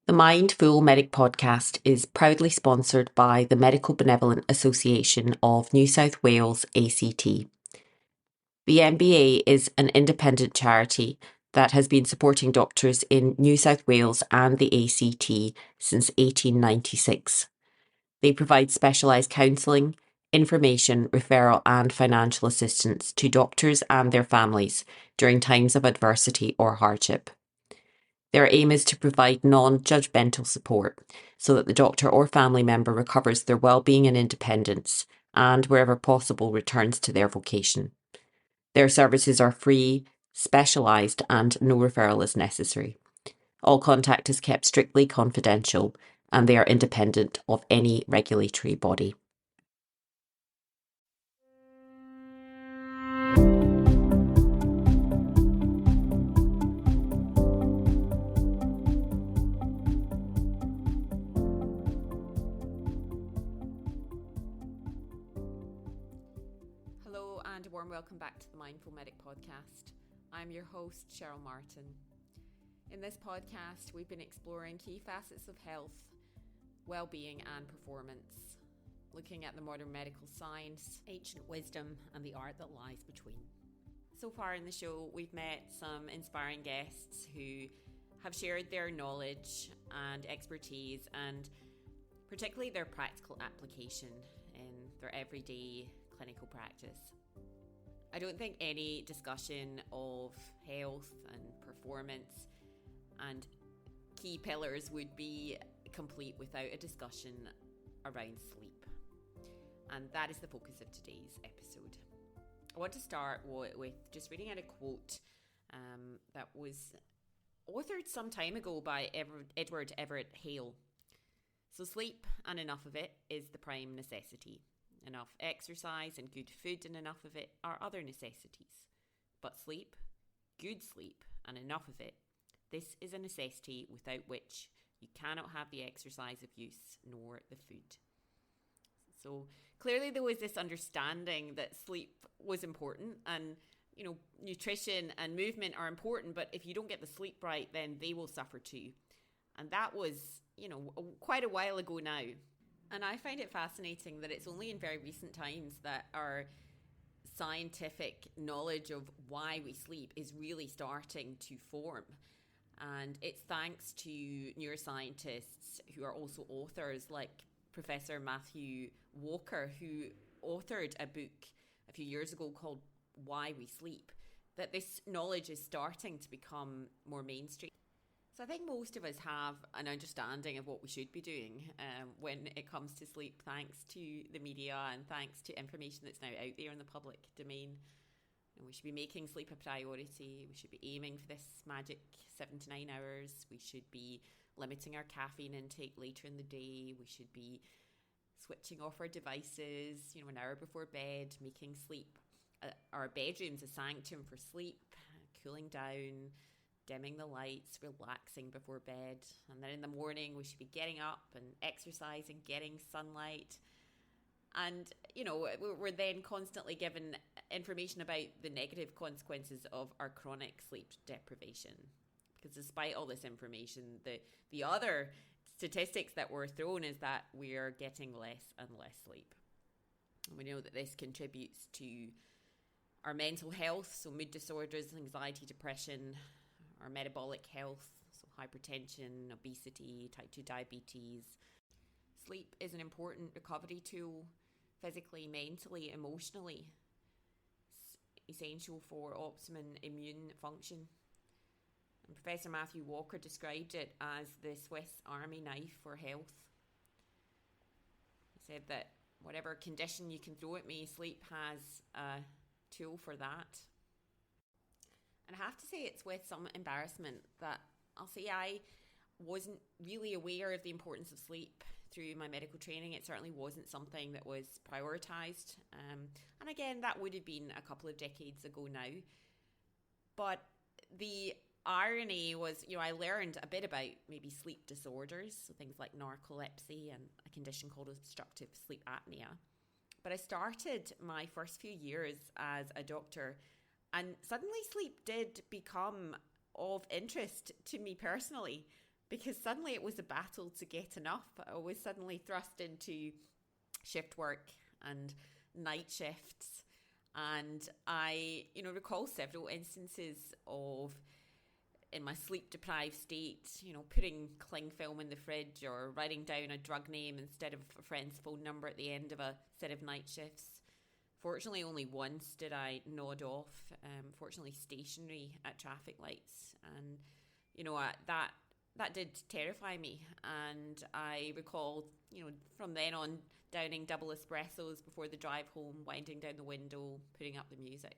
The Mindful Medic podcast is proudly sponsored by the Medical Benevolent Association of New South Wales, ACT. The MBA is an independent charity that has been supporting doctors in New South Wales and the ACT since 1896. They provide specialised counselling, information, referral and financial assistance to doctors and their families during times of adversity or hardship. Their aim is to provide non-judgmental support so that the doctor or family member recovers their well-being and independence and, wherever possible, returns to their vocation. Their services are free, specialised and no referral is necessary. All contact is kept strictly confidential and they are independent of any regulatory body. Hello and a warm welcome back to the Mindful Medic podcast. I'm your host, Cheryl Martin. In this podcast, we've been exploring key facets of health, well-being and performance, looking at the modern medical science, ancient wisdom and the art that lies between. So far in the show, we've met some inspiring guests who have shared their knowledge and expertise and particularly their practical application in their everyday clinical practice. I don't think any discussion of health and performance and key pillars would be complete without a discussion around sleep. And that is the focus of today's episode. I want to start with just reading out a quote that was authored some time ago by Edward Everett Hale. So sleep and enough of it is the prime necessity. Enough exercise and good food and enough of it are other necessities. But sleep, good sleep and enough of it, this is a necessity without which you cannot have the exercise of use nor the food. So clearly there was this understanding that sleep was important and, nutrition and movement are important, but if you don't get the sleep right, then they will suffer too. And that was, quite a while ago now. And I find it fascinating that it's only in very recent times that our scientific knowledge of why we sleep is really starting to form. And it's thanks to neuroscientists who are also authors like Professor Matthew Walker, who authored a book a few years ago called Why We Sleep, that this knowledge is starting to become more mainstream. So I think most of us have an understanding of what we should be doing when it comes to sleep, thanks to the media and thanks to information that's now out there in the public domain. We should be making sleep a priority. We should be aiming for this magic 7 to 9 hours. We should be limiting our caffeine intake later in the day. We should be switching off our devices, an hour before bed, making sleep, our bedrooms a sanctum for sleep, cooling down, dimming the lights, relaxing before bed. And then in the morning, we should be getting up and exercising, getting sunlight. And, we're then constantly given information about the negative consequences of our chronic sleep deprivation. Because despite all this information, the other statistics that we're thrown is that we're getting less and less sleep. And we know that this contributes to our mental health, so mood disorders, anxiety, depression, our metabolic health, so hypertension, obesity, type 2 diabetes. Sleep is an important recovery tool, physically, mentally, emotionally. It's essential for optimum immune function. And Professor Matthew Walker described it as the Swiss Army knife for health. He said that whatever condition you can throw at me, sleep has a tool for that. And I have to say it's with some embarrassment that I'll say I wasn't really aware of the importance of sleep through my medical training. It certainly wasn't something that was prioritised. And again, that would have been a couple of decades ago now. But the irony was, I learned a bit about maybe sleep disorders, so things like narcolepsy and a condition called obstructive sleep apnea. But I started my first few years as a doctor, and suddenly sleep did become of interest to me personally. because suddenly it was a battle to get enough. I was suddenly thrust into shift work and night shifts. And I, recall several instances of, in my sleep deprived state, putting cling film in the fridge or writing down a drug name instead of a friend's phone number at the end of a set of night shifts. Fortunately, only once did I nod off, fortunately stationary at traffic lights. And, that did terrify me. And I recall, from then on, downing double espressos before the drive home, winding down the window, putting up the music.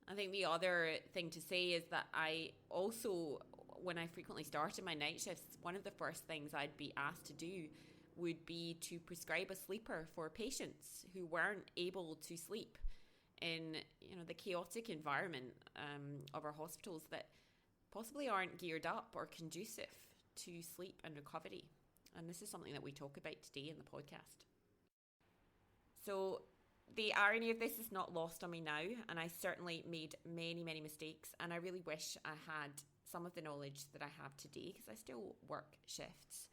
I think the other thing to say is that I also, when I frequently started my night shifts, one of the first things I'd be asked to do would be to prescribe a sleeper for patients who weren't able to sleep in the chaotic environment of our hospitals that possibly aren't geared up or conducive to sleep and recovery. And this is something that we talk about today in the podcast. So the irony of this is not lost on me now, and I certainly made many, many mistakes, and I really wish I had some of the knowledge that I have today, because I still work shifts.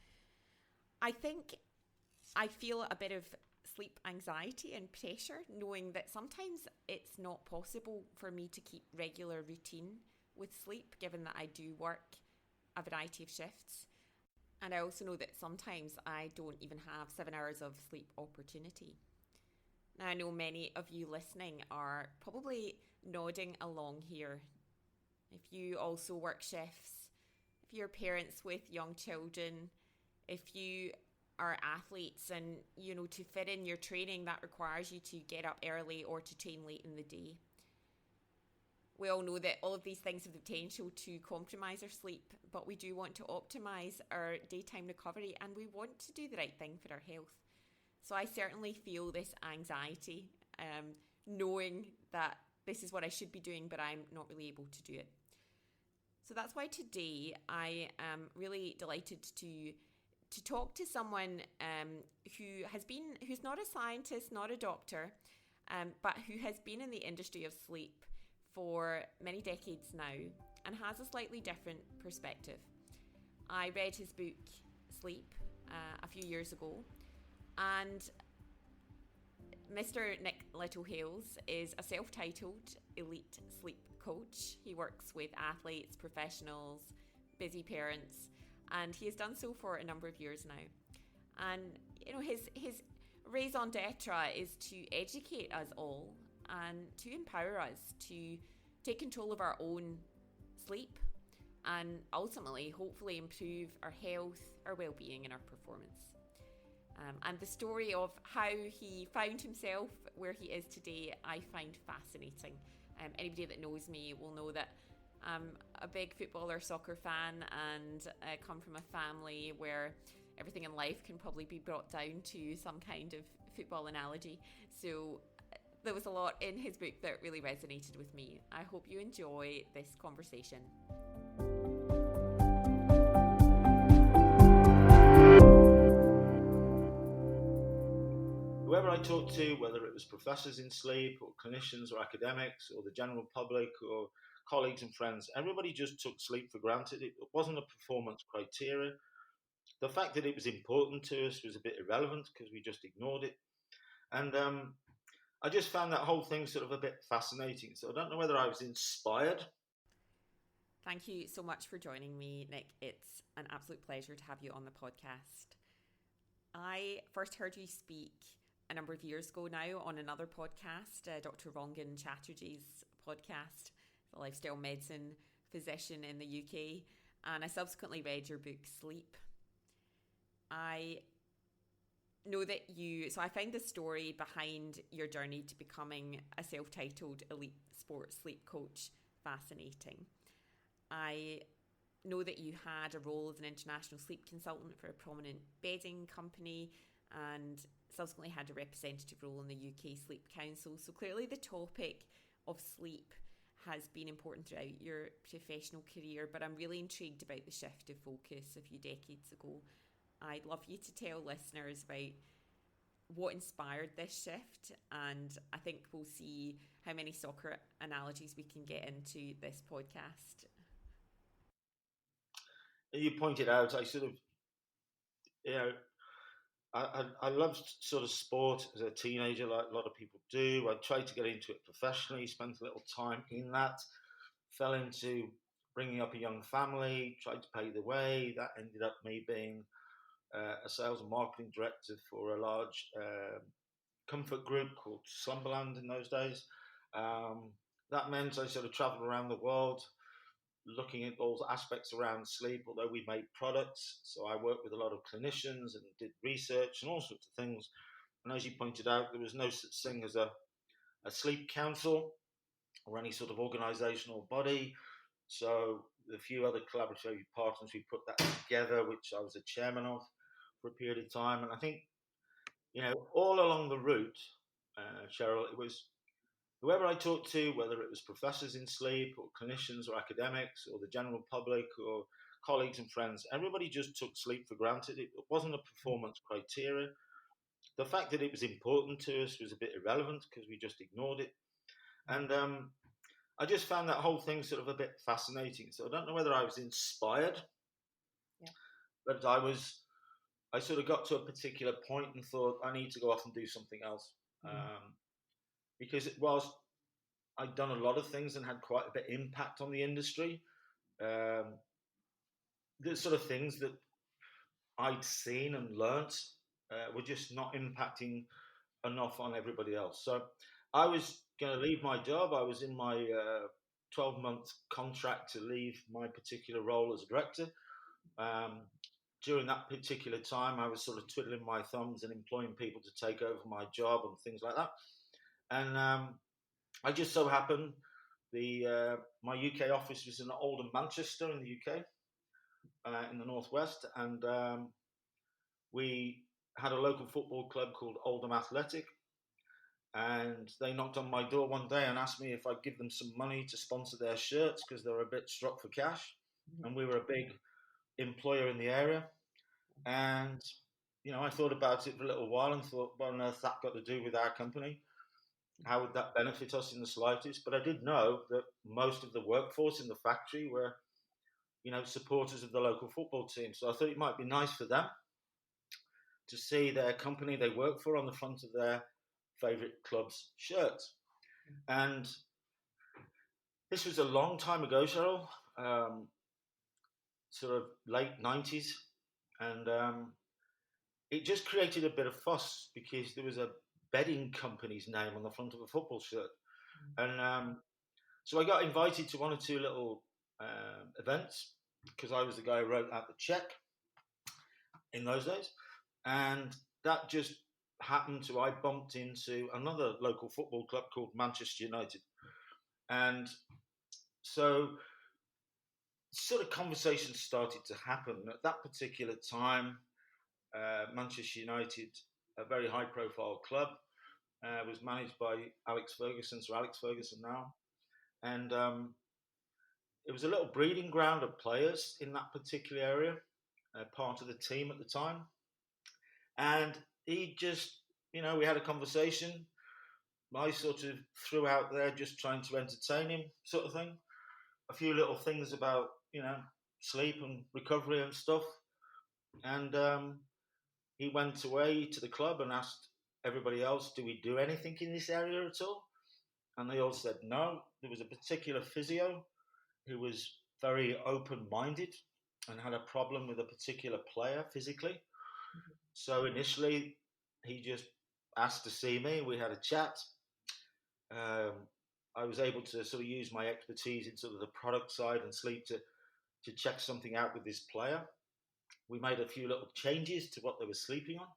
I think I feel a bit of sleep anxiety and pressure, knowing that sometimes it's not possible for me to keep regular routine with sleep, given that I do work a variety of shifts. And I also know that sometimes I don't even have 7 hours of sleep opportunity. Now, I know many of you listening are probably nodding along here. If you also work shifts, if you're parents with young children, if you are athletes and, to fit in your training that requires you to get up early or to train late in the day. We all know that all of these things have the potential to compromise our sleep, but we do want to optimize our daytime recovery, and we want to do the right thing for our health. So I certainly feel this anxiety, knowing that this is what I should be doing, but I'm not really able to do it. So that's why today I am really delighted to talk to someone who's not a scientist, not a doctor, but who has been in the industry of sleep for many decades now and has a slightly different perspective. I read his book Sleep a few years ago, and Mr Nick Littlehales is a self-titled elite sleep coach. He works with athletes, professionals, busy parents, and he has done so for a number of years now. And his raison d'etre is to educate us all and to empower us to take control of our own sleep and ultimately, hopefully, improve our health, our well-being, and our performance. And the story of how he found himself where he is today, I find fascinating. Anybody that knows me will know that I'm a big football or soccer fan, and I come from a family where everything in life can probably be brought down to some kind of football analogy. So there was a lot in his book that really resonated with me. I hope you enjoy this conversation. Whoever I talked to, whether it was professors in sleep or clinicians or academics or the general public or colleagues and friends, everybody just took sleep for granted. It wasn't a performance criteria. The fact that it was important to us was a bit irrelevant because we just ignored it. And I just found that whole thing sort of a bit fascinating. So I don't know whether I was inspired. Thank you so much for joining me, Nick. It's an absolute pleasure to have you on the podcast. I first heard you speak a number of years ago now on another podcast, Dr. Rangan Chatterjee's podcast, the lifestyle medicine physician in the UK, and I subsequently read your book Sleep. I know that I found the story behind your journey to becoming a self-titled elite sports sleep coach fascinating. I know that you had a role as an international sleep consultant for a prominent bedding company and subsequently had a representative role in the UK Sleep Council. So clearly the topic of sleep has been important throughout your professional career, but I'm really intrigued about the shift of focus a few decades ago. I'd love you to tell listeners about what inspired this shift, and I think we'll see how many soccer analogies we can get into this podcast. you pointed out, I sort of, you know, I loved sort of sport as a teenager, like a lot of people do. I tried to get into it professionally, spent a little time in that, fell into bringing up a young family, tried to pay the way. That ended up me being a sales and marketing director for a large comfort group called Slumberland in those days. Um, that meant I sort of traveled around the world looking at all aspects around sleep, although we made products. So I worked with a lot of clinicians and did research and all sorts of things. And as you pointed out, there was no such thing as a sleep council or any sort of organizational body. So the few other collaborative partners, we put that together, which I was a chairman of for a period of time. And I think, all along the route, Cheryl, it was whoever I talked to, whether it was professors in sleep or clinicians or academics or the general public or colleagues and friends, everybody just took sleep for granted. It wasn't a performance criteria. The fact that it was important to us was a bit irrelevant because we just ignored it. And I just found that whole thing sort of a bit fascinating. So I don't know whether I was inspired, but I sort of got to a particular point and thought I need to go off and do something else. Because whilst I'd done a lot of things and had quite a bit of impact on the industry, the sort of things that I'd seen and learnt were just not impacting enough on everybody else. So I was going to leave my job. I was in my 12-month contract to leave my particular role as a director. During that particular time, I was sort of twiddling my thumbs and employing people to take over my job and things like that. And I just so happened my UK office was in Oldham, Manchester, in the UK, in the northwest, and we had a local football club called Oldham Athletic, and they knocked on my door one day and asked me if I'd give them some money to sponsor their shirts because they were a bit struck for cash, and we were a big employer in the area. And I thought about it for a little while and thought, what on earth that got to do with our company? How would that benefit us in the slightest? But I did know that most of the workforce in the factory were, supporters of the local football team. So I thought it might be nice for them to see their company they work for on the front of their favourite club's shirts. And this was a long time ago, Cheryl, sort of late 90s. And it just created a bit of fuss because there was a bedding company's name on the front of a football shirt. And so I got invited to one or two little events because I was the guy who wrote out the check in those days. And that just happened to, I bumped into another local football club called Manchester United. And so sort of conversations started to happen. At that particular time, Manchester United, a very high-profile club, was managed by Alex Ferguson, Sir Alex Ferguson now. And it was a little breeding ground of players in that particular area, part of the team at the time. And he just, we had a conversation. I sort of threw out there just trying to entertain him, sort of thing. A few little things about, sleep and recovery and stuff. And he went away to the club and asked everybody else, do we do anything in this area at all? And they all said no. There was a particular physio who was very open-minded and had a problem with a particular player physically. Mm-hmm. So initially, he just asked to see me. We had a chat. I was able to sort of use my expertise in sort of the product side and sleep to check something out with this player. We made a few little changes to what they were sleeping on.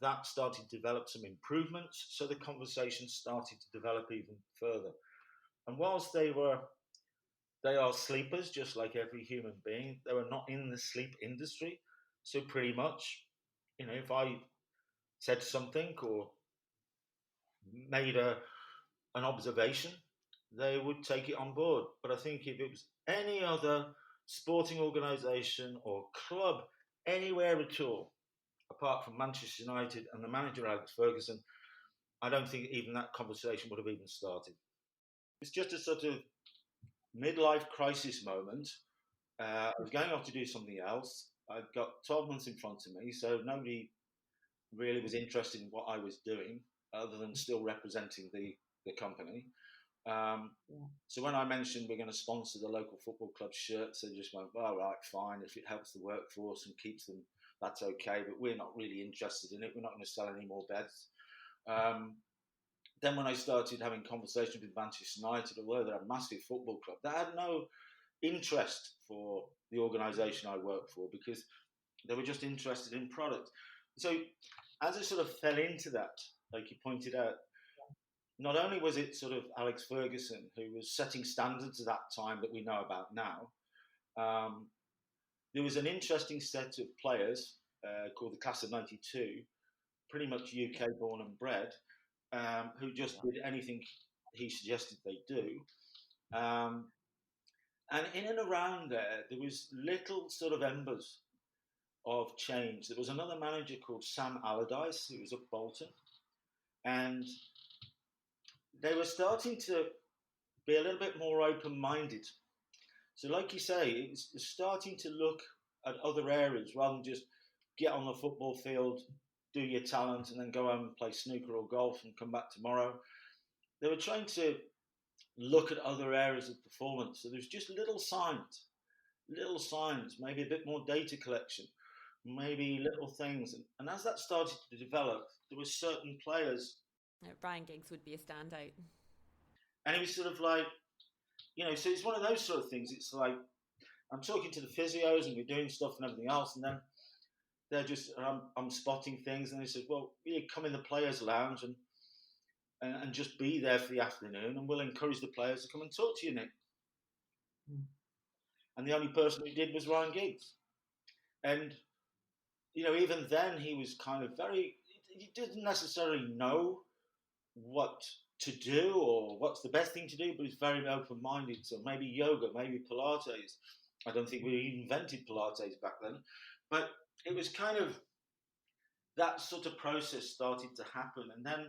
That started to develop some improvements, so the conversation started to develop even further. And whilst they are sleepers, just like every human being, they were not in the sleep industry. So pretty much, if I said something or made an observation, they would take it on board. But I think if it was any other sporting organisation or club anywhere at all, apart from Manchester United and the manager, Alex Ferguson, I don't think even that conversation would have even started. It's just a sort of midlife crisis moment I was going off to do something else. I'd got 12 months in front of me, so nobody really was interested in what I was doing, other than still representing the company. So when I mentioned we're going to sponsor the local football club shirts, they just went, well, right, fine. If it helps the workforce and keeps them, that's okay. But we're not really interested in it. We're not going to sell any more beds. Then when I started having conversations with Manchester United, although they're a massive football club, they had no interest for the organisation I work for because they were just interested in product. So as I sort of fell into that, like you pointed out, not only was it sort of Alex Ferguson who was setting standards at that time that we know about now, there was an interesting set of players called the Class of '92, pretty much UK born and bred, who just did anything he suggested they do. And in and around there was little sort of embers of change. There was another manager called Sam Allardyce, who was at Bolton, and they were starting to be a little bit more open-minded. So like you say, it's starting to look at other areas rather than just get on the football field, do your talent, and then go home and play snooker or golf and come back tomorrow. They were trying to look at other areas of performance. So there's just little signs, maybe a bit more data collection, maybe little things. And as that started to develop, there were certain players. Ryan Giggs would be a standout. And it was sort of like, so it's one of those sort of things. It's like, I'm talking to the physios and we're doing stuff and everything else. And then they're just, I'm spotting things. And they said, well, you come in the players' lounge and just be there for the afternoon. And we'll encourage the players to come and talk to you, Nick. And the only person who did was Ryan Giggs. And, even then he was kind of he didn't necessarily know what to do or what's the best thing to do, but he's very open-minded. So maybe yoga, maybe Pilates. I don't think we invented Pilates back then, but it was kind of that sort of process started to happen. And then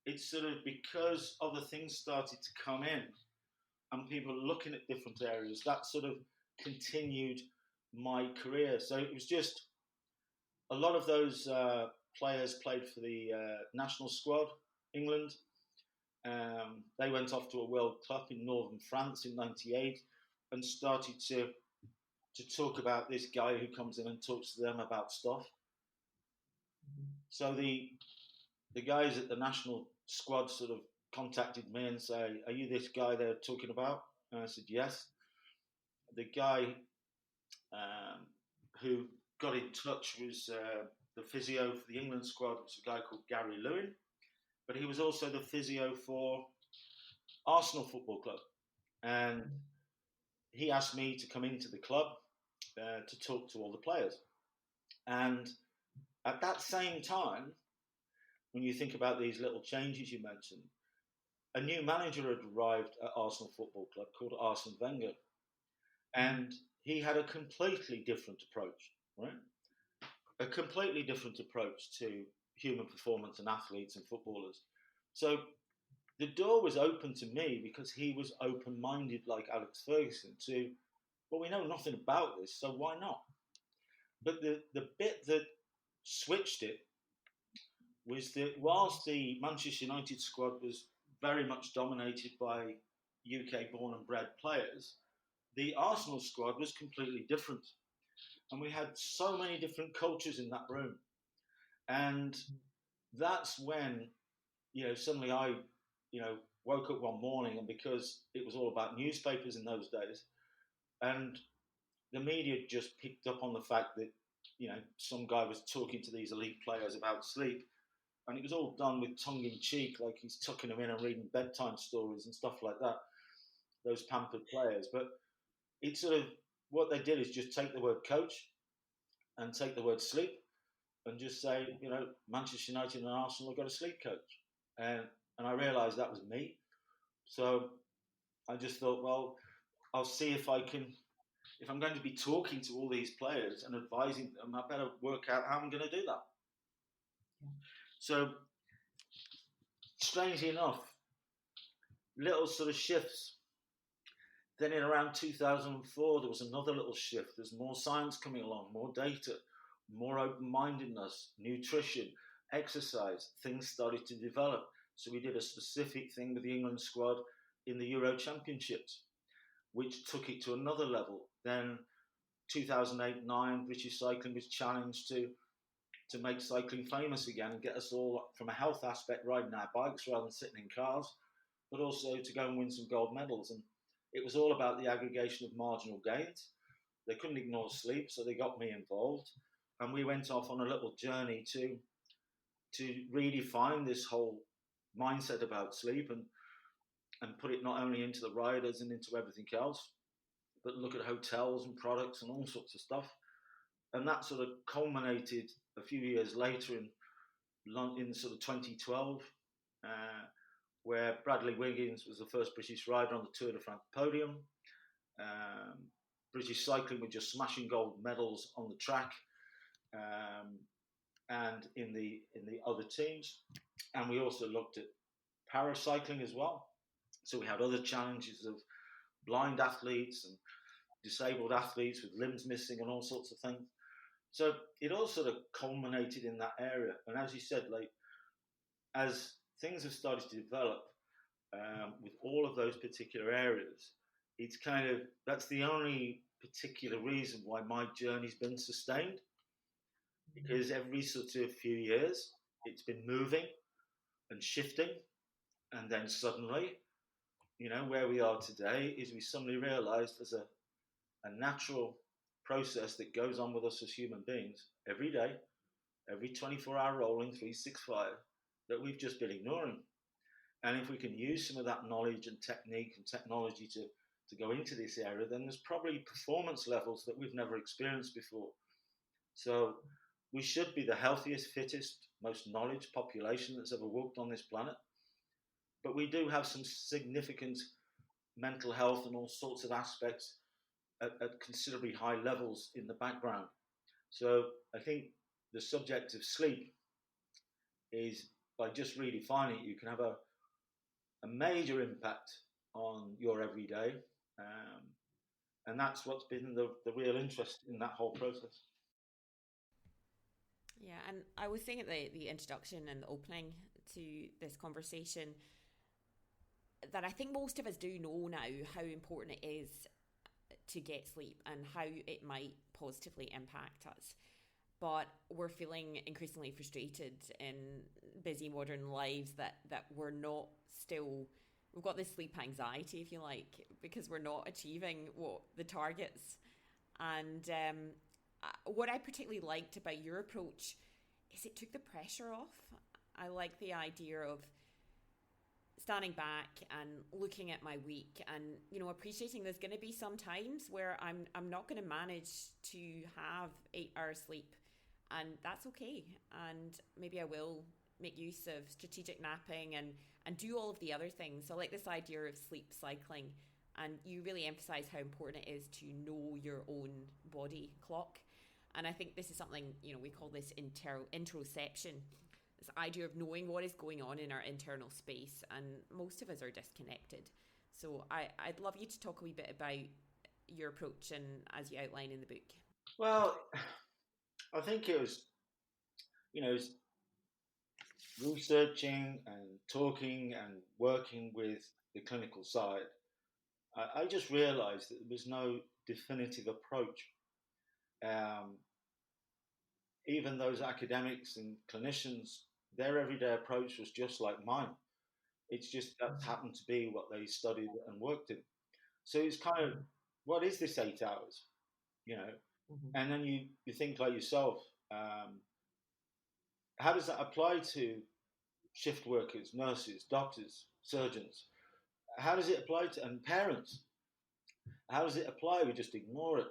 it's sort of because other things started to come in and people looking at different areas, that sort of continued my career. So it was just a lot of those players played for the national squad, England. They went off to a World Cup in northern France in '98 and started to talk about this guy who comes in and talks to them about stuff. So the guys at the national squad sort of contacted me and say, are you this guy they're talking about? And I said, yes. The guy who got in touch was the physio for the England squad, was a guy called Gary Lewin, but he was also the physio for Arsenal Football Club. And he asked me to come into the club to talk to all the players. And at that same time, when you think about these little changes you mentioned, a new manager had arrived at Arsenal Football Club called Arsene Wenger. And he had a completely different approach, right? A completely different approach to human performance and athletes and footballers. So the door was open to me because he was open-minded like Alex Ferguson to, well, we know nothing about this, so why not? But the bit that switched it was that whilst the Manchester United squad was very much dominated by UK born and bred players, the Arsenal squad was completely different. And we had so many different cultures in that room. And that's when, suddenly I, woke up one morning, and because it was all about newspapers in those days, and the media just picked up on the fact that, some guy was talking to these elite players about sleep, and it was all done with tongue in cheek, like he's tucking them in and reading bedtime stories and stuff like that, those pampered players. But it's sort of, what they did is just take the word coach and take the word sleep and just say, Manchester United and Arsenal have got a sleep coach. And I realised that was me. So I just thought, well, I'll see if I'm going to be talking to all these players and advising them, I better work out how I'm going to do that. So, strangely enough, little sort of shifts Then in around 2004, there was another little shift. There's more science coming along, more data, more open-mindedness, nutrition, exercise. Things started to develop. So we did a specific thing with the England squad in the Euro Championships, which took it to another level. Then 2008-9, British cycling was challenged to make cycling famous again and get us all, from a health aspect, riding our bikes rather than sitting in cars, but also to go and win some gold medals. And it was all about the aggregation of marginal gains. They couldn't ignore sleep, so they got me involved. And we went off on a little journey to redefine this whole mindset about sleep and put it not only into the riders and into everything else, but look at hotels and products and all sorts of stuff. And that sort of culminated a few years later in sort of 2012, where Bradley Wiggins was the first British rider on the Tour de France podium. British cycling were just smashing gold medals on the track and in the other teams. And we also looked at paracycling as well. So we had other challenges of blind athletes and disabled athletes with limbs missing and all sorts of things. So it all sort of culminated in that area. And as you said, like, as things have started to develop with all of those particular areas, it's kind of, that's the only particular reason why my journey's been sustained. Because every sort of few years, it's been moving and shifting. And then suddenly, where we are today is we suddenly realized there's a natural process that goes on with us as human beings every day, every 24-hour rolling 365, that we've just been ignoring. And if we can use some of that knowledge and technique and technology to go into this area, then there's probably performance levels that we've never experienced before. So we should be the healthiest, fittest, most knowledge population that's ever walked on this planet. But we do have some significant mental health and all sorts of aspects at considerably high levels in the background. So I think the subject of sleep is, by just redefining it, you can have a major impact on your everyday. And that's what's been the real interest in that whole process. Yeah, and I was saying at the introduction and the opening to this conversation that I think most of us do know now how important it is to get sleep and how it might positively impact us. But we're feeling increasingly frustrated in busy modern lives that we're not still, we've got this sleep anxiety, if you like, because we're not achieving what the targets. And what I particularly liked about your approach is it took the pressure off. I like the idea of standing back and looking at my week and, appreciating there's going to be some times where I'm not going to manage to have 8 hours sleep, and that's okay. And maybe I will make use of strategic napping and do all of the other things. So I like this idea of sleep cycling, and you really emphasize how important it is to know your own body clock. And I think this is something, we call this interoception, this idea of knowing what is going on in our internal space, and most of us are disconnected. So I'd love you to talk a wee bit about your approach and as you outline in the book. Well, I think it was, researching and talking and working with the clinical side, I just realized that there was no definitive approach. Even those academics and clinicians, their everyday approach was just like mine. It's just that happened to be what they studied and worked in. So it's kind of, what is this 8 hours? And then you think like yourself, how does that apply to shift workers, nurses, doctors, surgeons? How does it apply to, and parents? How does it apply? We just ignore it.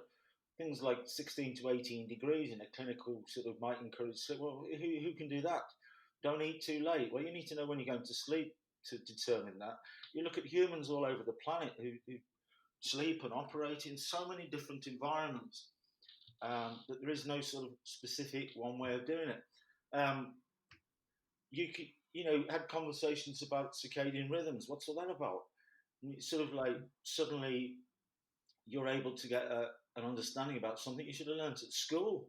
Things like 16 to 18 degrees in a clinical sort of might encourage sleep. Well, who can do that? Don't eat too late. Well, you need to know when you're going to sleep to determine that. You look at humans all over the planet who sleep and operate in so many different environments that there is no sort of specific one way of doing it. You had conversations about circadian rhythms. What's all that about? And it's sort of like suddenly you're able to get an understanding about something you should have learned at school.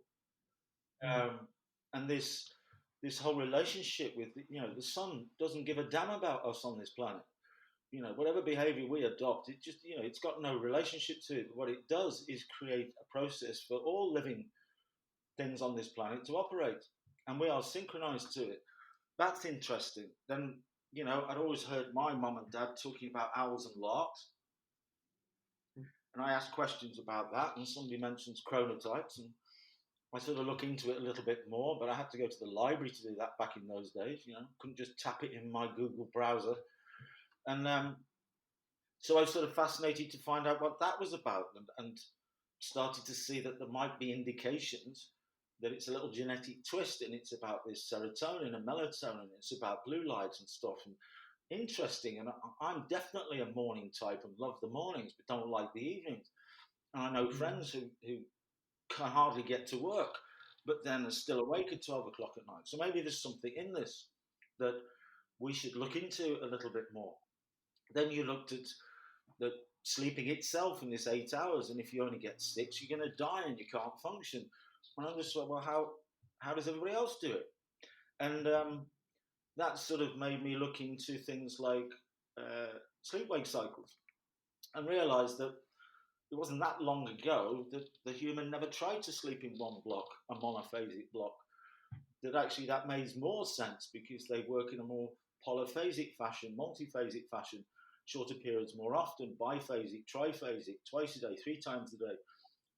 And this whole relationship with the sun doesn't give a damn about us on this planet. Whatever behavior we adopt, it just it's got no relationship to it. What it does is create a process for all living things on this planet to operate, and we are synchronized to it. That's interesting. Then I'd always heard my mum and dad talking about owls and larks, and I asked questions about that, and somebody mentions chronotypes, and I sort of look into it a little bit more, but I had to go to the library to do that back in those days. Couldn't just tap it in my Google browser. And so I was sort of fascinated to find out what that was about, and started to see that there might be indications that it's a little genetic twist, and it's about this serotonin and melatonin. It's about blue lights and stuff. And interesting. And I'm definitely a morning type and love the mornings, but don't like the evenings. And I know friends who can hardly get to work, but then are still awake at 12 o'clock at night. So maybe there's something in this that we should look into a little bit more. Then you looked at the sleeping itself in this 8 hours, and if you only get 6, you're going to die and you can't function. And I just thought, well, how does everybody else do it? And that sort of made me look into things like sleep-wake cycles, and realised that it wasn't that long ago that the human never tried to sleep in one block, a monophasic block. That actually that makes more sense because they work in a more polyphasic fashion, multiphasic fashion, shorter periods more often, biphasic, triphasic, twice a day, 3 times a day.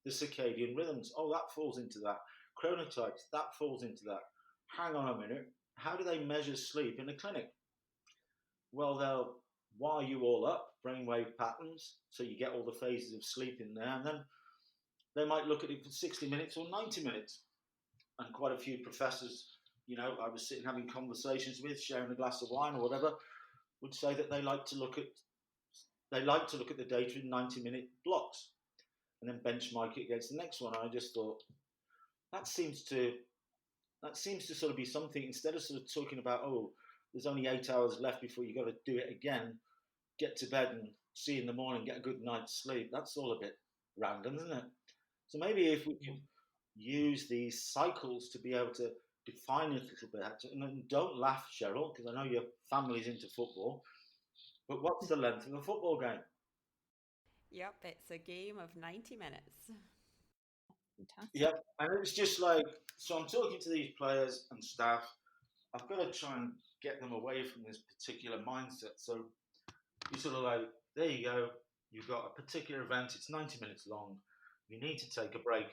The circadian rhythms, that falls into that. Chronotypes, that falls into that. Hang on a minute, how do they measure sleep in a clinic? Well, they'll wire you all up, brainwave patterns, so you get all the phases of sleep in there, and then they might look at it for 60 minutes or 90 minutes. And quite a few professors, I was sitting having conversations with, sharing a glass of wine or whatever, would say that they like to look at the data in 90-minute blocks and then benchmark it against the next one. And I just thought that seems to sort of be something, instead of sort of talking about, there's only 8 hours left before you got to do it again, get to bed and see you in the morning, get a good night's sleep. That's all a bit random, isn't it? So maybe if we can use these cycles to be able to define it a little bit. And don't laugh, Cheryl, because I know your family's into football, but what's the length of a football game? Yep, it's a game of 90 minutes. Fantastic. Yep, and it's just like, so I'm talking to these players and staff, I've got to try and get them away from this particular mindset. So you sort of like, there you go, you've got a particular event, it's 90 minutes long, you need to take a break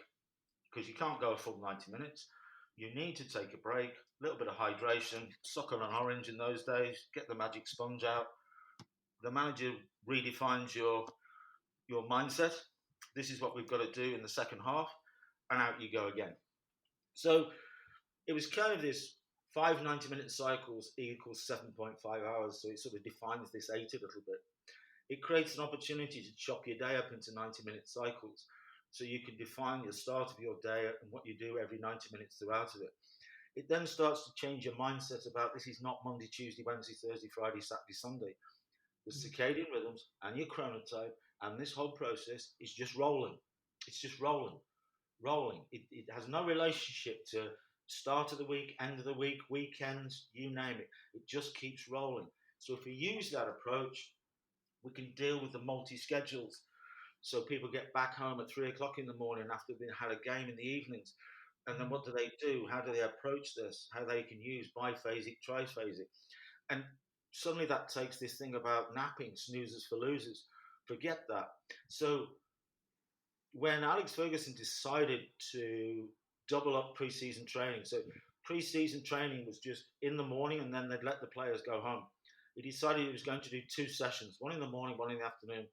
because you can't go a full 90 minutes. You need to take a break, a little bit of hydration, suck on an orange in those days, get the magic sponge out. The manager redefines your mindset. This is what we've got to do in the second half, and out you go again. So it was kind of this 5 90-minute cycles equals 7.5 hours. So it sort of defines this 8 a little bit. It creates an opportunity to chop your day up into 90-minute cycles. So you can define the start of your day and what you do every 90 minutes throughout of it. It then starts to change your mindset about this is not Monday, Tuesday, Wednesday, Thursday, Friday, Saturday, Sunday. The circadian rhythms and your chronotype and this whole process is just rolling. It's just rolling. It has no relationship to start of the week, end of the week, weekends, you name it. It just keeps rolling. So if we use that approach, we can deal with the multi-schedules. So people get back home at 3 o'clock in the morning after they've had a game in the evenings. And then what do they do? How do they approach this? How they can use biphasic, triphasic. And suddenly that takes this thing about napping, snoozers for losers. Forget that. So when Alex Ferguson decided to double up pre-season training, so pre-season training was just in the morning and then they'd let the players go home. He decided he was going to do 2 sessions, one in the morning, one in the afternoon.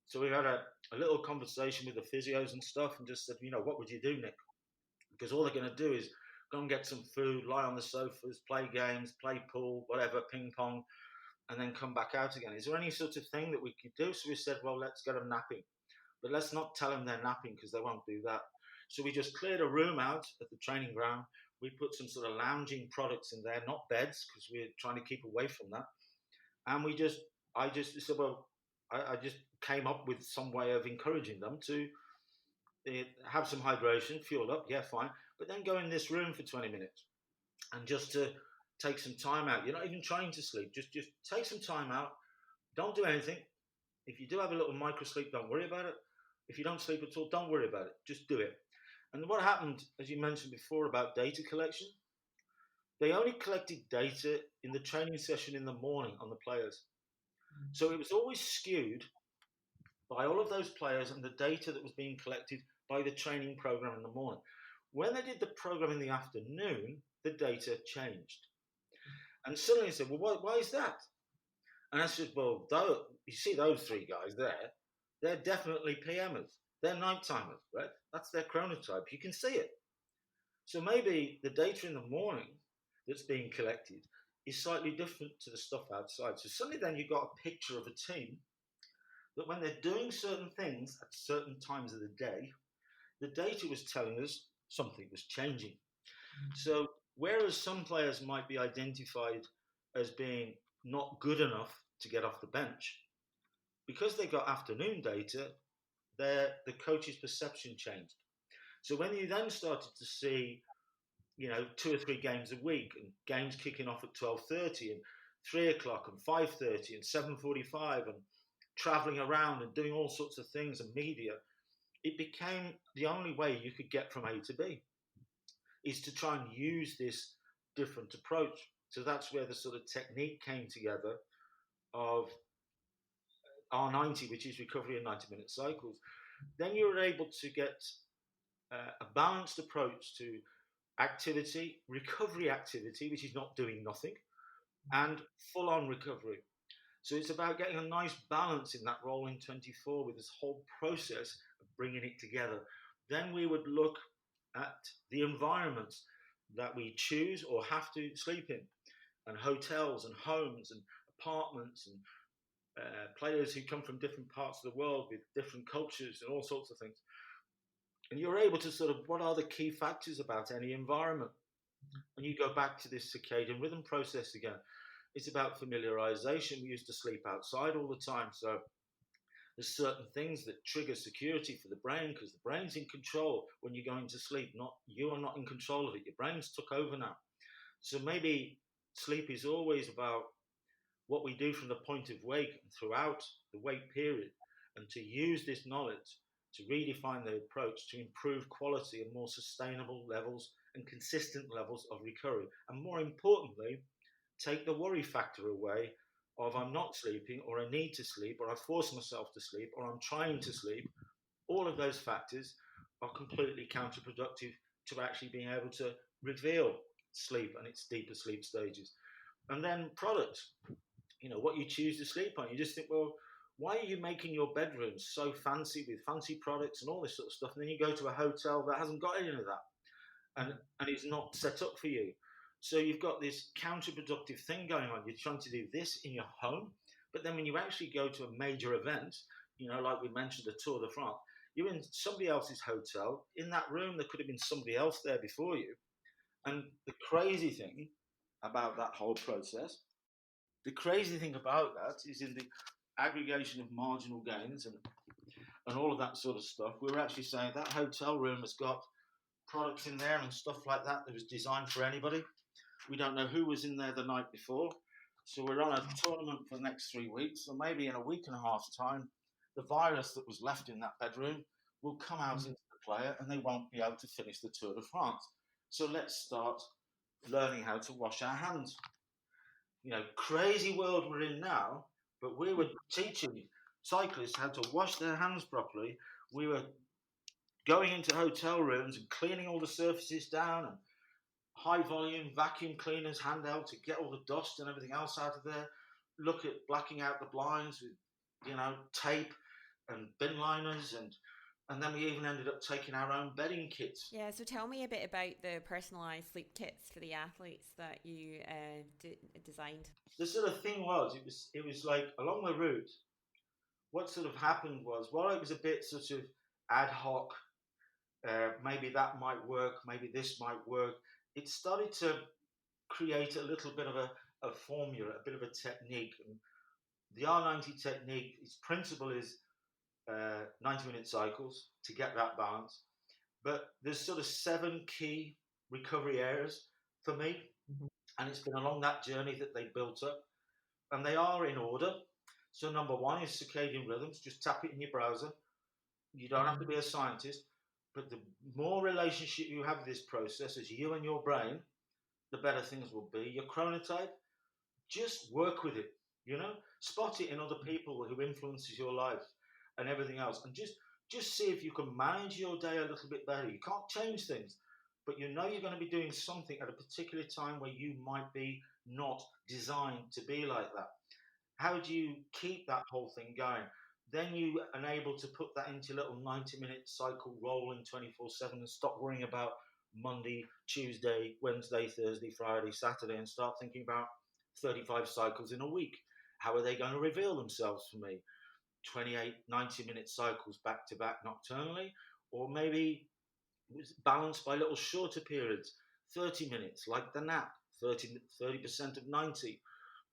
So we had a little conversation with the physios and stuff and just said, what would you do, Nick? Because all they're going to do is go and get some food, lie on the sofas, play games, play pool, whatever, ping pong, and then come back out again. Is there any sort of thing that we could do? So we said, well, let's get them napping. But let's not tell them they're napping because they won't do that. So we just cleared a room out at the training ground. We put some sort of lounging products in there, not beds, because we're trying to keep away from that. And I just said, well, I just came up with some way of encouraging them to have some hydration, fuel up, yeah, fine, but then go in this room for 20 minutes and just to take some time out. You're not even trying to sleep. Just take some time out. Don't do anything. If you do have a little micro sleep, don't worry about it. If you don't sleep at all, don't worry about it. Just do it. And what happened, as you mentioned before about data collection, they only collected data in the training session in the morning on the players. So it was always skewed by all of those players and the data that was being collected by the training program in the morning. When they did the program in the afternoon, the data changed. And suddenly I said, well, why is that? And I said, well, you see those three guys there, they're definitely PMers. They're nighttimers, right? That's their chronotype. You can see it. So maybe the data in the morning that's being collected is slightly different to the stuff outside. So suddenly then you've got a picture of a team that when they're doing certain things at certain times of the day, the data was telling us something was changing. So whereas some players might be identified as being not good enough to get off the bench, because they got afternoon data, the coach's perception changed. So when you then started to see, 2 or 3 games a week and games kicking off at 12:30 and 3 o'clock and 5:30 and 7:45 and traveling around and doing all sorts of things and media, it became the only way you could get from A to B is to try and use this different approach. So that's where the sort of technique came together of R90, which is recovery in 90-minute cycles. Then you were able to get a balanced approach to activity, recovery activity, which is not doing nothing, and full-on recovery. So it's about getting a nice balance in that rolling 24 with this whole process of bringing it together. Then we would look at the environments that we choose or have to sleep in, and hotels and homes and apartments and players who come from different parts of the world with different cultures and all sorts of things. And you're able to sort of, what are the key factors about any environment? And you go back to this circadian rhythm process again. It's about familiarization. We used to sleep outside all the time. So there's certain things that trigger security for the brain because the brain's in control when you're going to sleep. Not you are not in control of it. Your brain's took over now. So maybe sleep is always about what we do from the point of wake and throughout the wake period, and to use this knowledge to redefine the approach to improve quality and more sustainable levels and consistent levels of recovery. And more importantly, take the worry factor away of I'm not sleeping or I need to sleep or I force myself to sleep or I'm trying to sleep. All of those factors are completely counterproductive to actually being able to reveal sleep and its deeper sleep stages. And then products, what you choose to sleep on. You just think, well, why are you making your bedroom so fancy with fancy products and all this sort of stuff? And then you go to a hotel that hasn't got any of that and it's not set up for you. So you've got this counterproductive thing going on. You're trying to do this in your home, but then when you actually go to a major event, like we mentioned, the Tour de France, you're in somebody else's hotel. In that room, there could have been somebody else there before you. And the crazy thing about that whole process, is in the aggregation of marginal gains and all of that sort of stuff, we're actually saying that hotel room has got products in there and stuff like that was designed for anybody. We don't know who was in there the night before. So we're on a tournament for the next 3 weeks. So maybe in a week and a half's time, the virus that was left in that bedroom will come out into the player and they won't be able to finish the Tour de France. So let's start learning how to wash our hands. Crazy world we're in now, but we were teaching cyclists how to wash their hands properly. We were going into hotel rooms and cleaning all the surfaces down and high volume vacuum cleaners handheld to get all the dust and everything else out of there. Look at blacking out the blinds with, tape and bin liners and then we even ended up taking our own bedding kits. Yeah, so tell me a bit about the personalised sleep kits for the athletes that you designed. The sort of thing it was like along the route, what sort of happened was, while it was a bit sort of ad hoc, maybe that might work, maybe this might work, it started to create a little bit of a formula, a bit of a technique. And The R90 technique, its principle is 90-minute cycles to get that balance. But there's sort of 7 key recovery areas for me, and it's been along that journey that they built up, and they are in order. So number 1 is circadian rhythms. Just tap it in your browser. You don't have to be a scientist, but the more relationship you have with this process as you and your brain, the better things will be. Your chronotype, just work with it, spot it in other people who influences your life and everything else, and just see if you can manage your day a little bit better. You can't change things, but you're going to be doing something at a particular time where you might be not designed to be like that. How do you keep that whole thing going? Then you are able to put that into a little 90-minute cycle rolling 24/7 and stop worrying about Monday, Tuesday, Wednesday, Thursday, Friday, Saturday, and start thinking about 35 cycles in a week. How are they going to reveal themselves for me? 28 90-minute cycles back to back nocturnally, or maybe balanced by little shorter periods, 30 minutes like the nap, 30% of 90,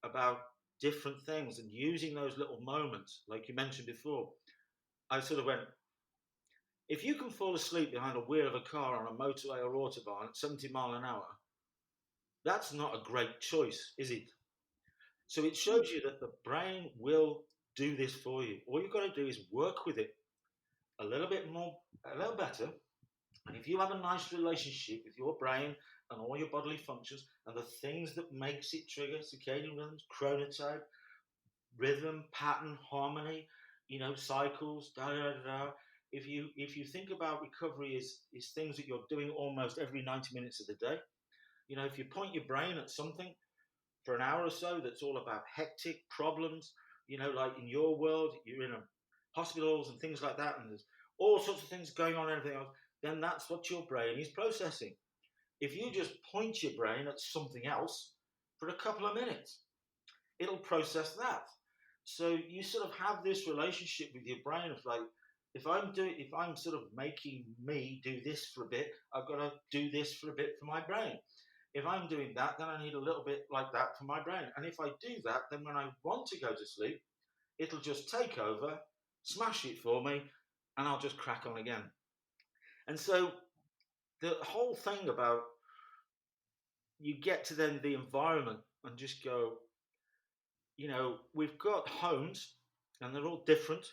about different things, and using those little moments, like you mentioned before. I sort of went, if you can fall asleep behind a wheel of a car on a motorway or autobahn at 70 mile an hour, that's not a great choice, is it? So it shows you that the brain will do this for you. All you've got to do is work with it a little bit more, a little better. And if you have a nice relationship with your brain and all your bodily functions and the things that makes it trigger circadian rhythms, chronotype, rhythm, pattern, harmony, cycles, da da da. If you think about recovery is things that you're doing almost every 90 minutes of the day. If you point your brain at something for an hour or so that's all about hectic problems, like in your world, you're in hospitals and things like that, and there's all sorts of things going on and everything else, then that's what your brain is processing. If you just point your brain at something else for a couple of minutes, it'll process that. So you sort of have this relationship with your brain of like, if I'm sort of making me do this for a bit, I've got to do this for a bit for my brain. If I'm doing that, then I need a little bit like that for my brain. And if I do that, then when I want to go to sleep, it'll just take over, smash it for me, and I'll just crack on again. And so the whole thing about, you get to then the environment and just go, we've got homes and they're all different.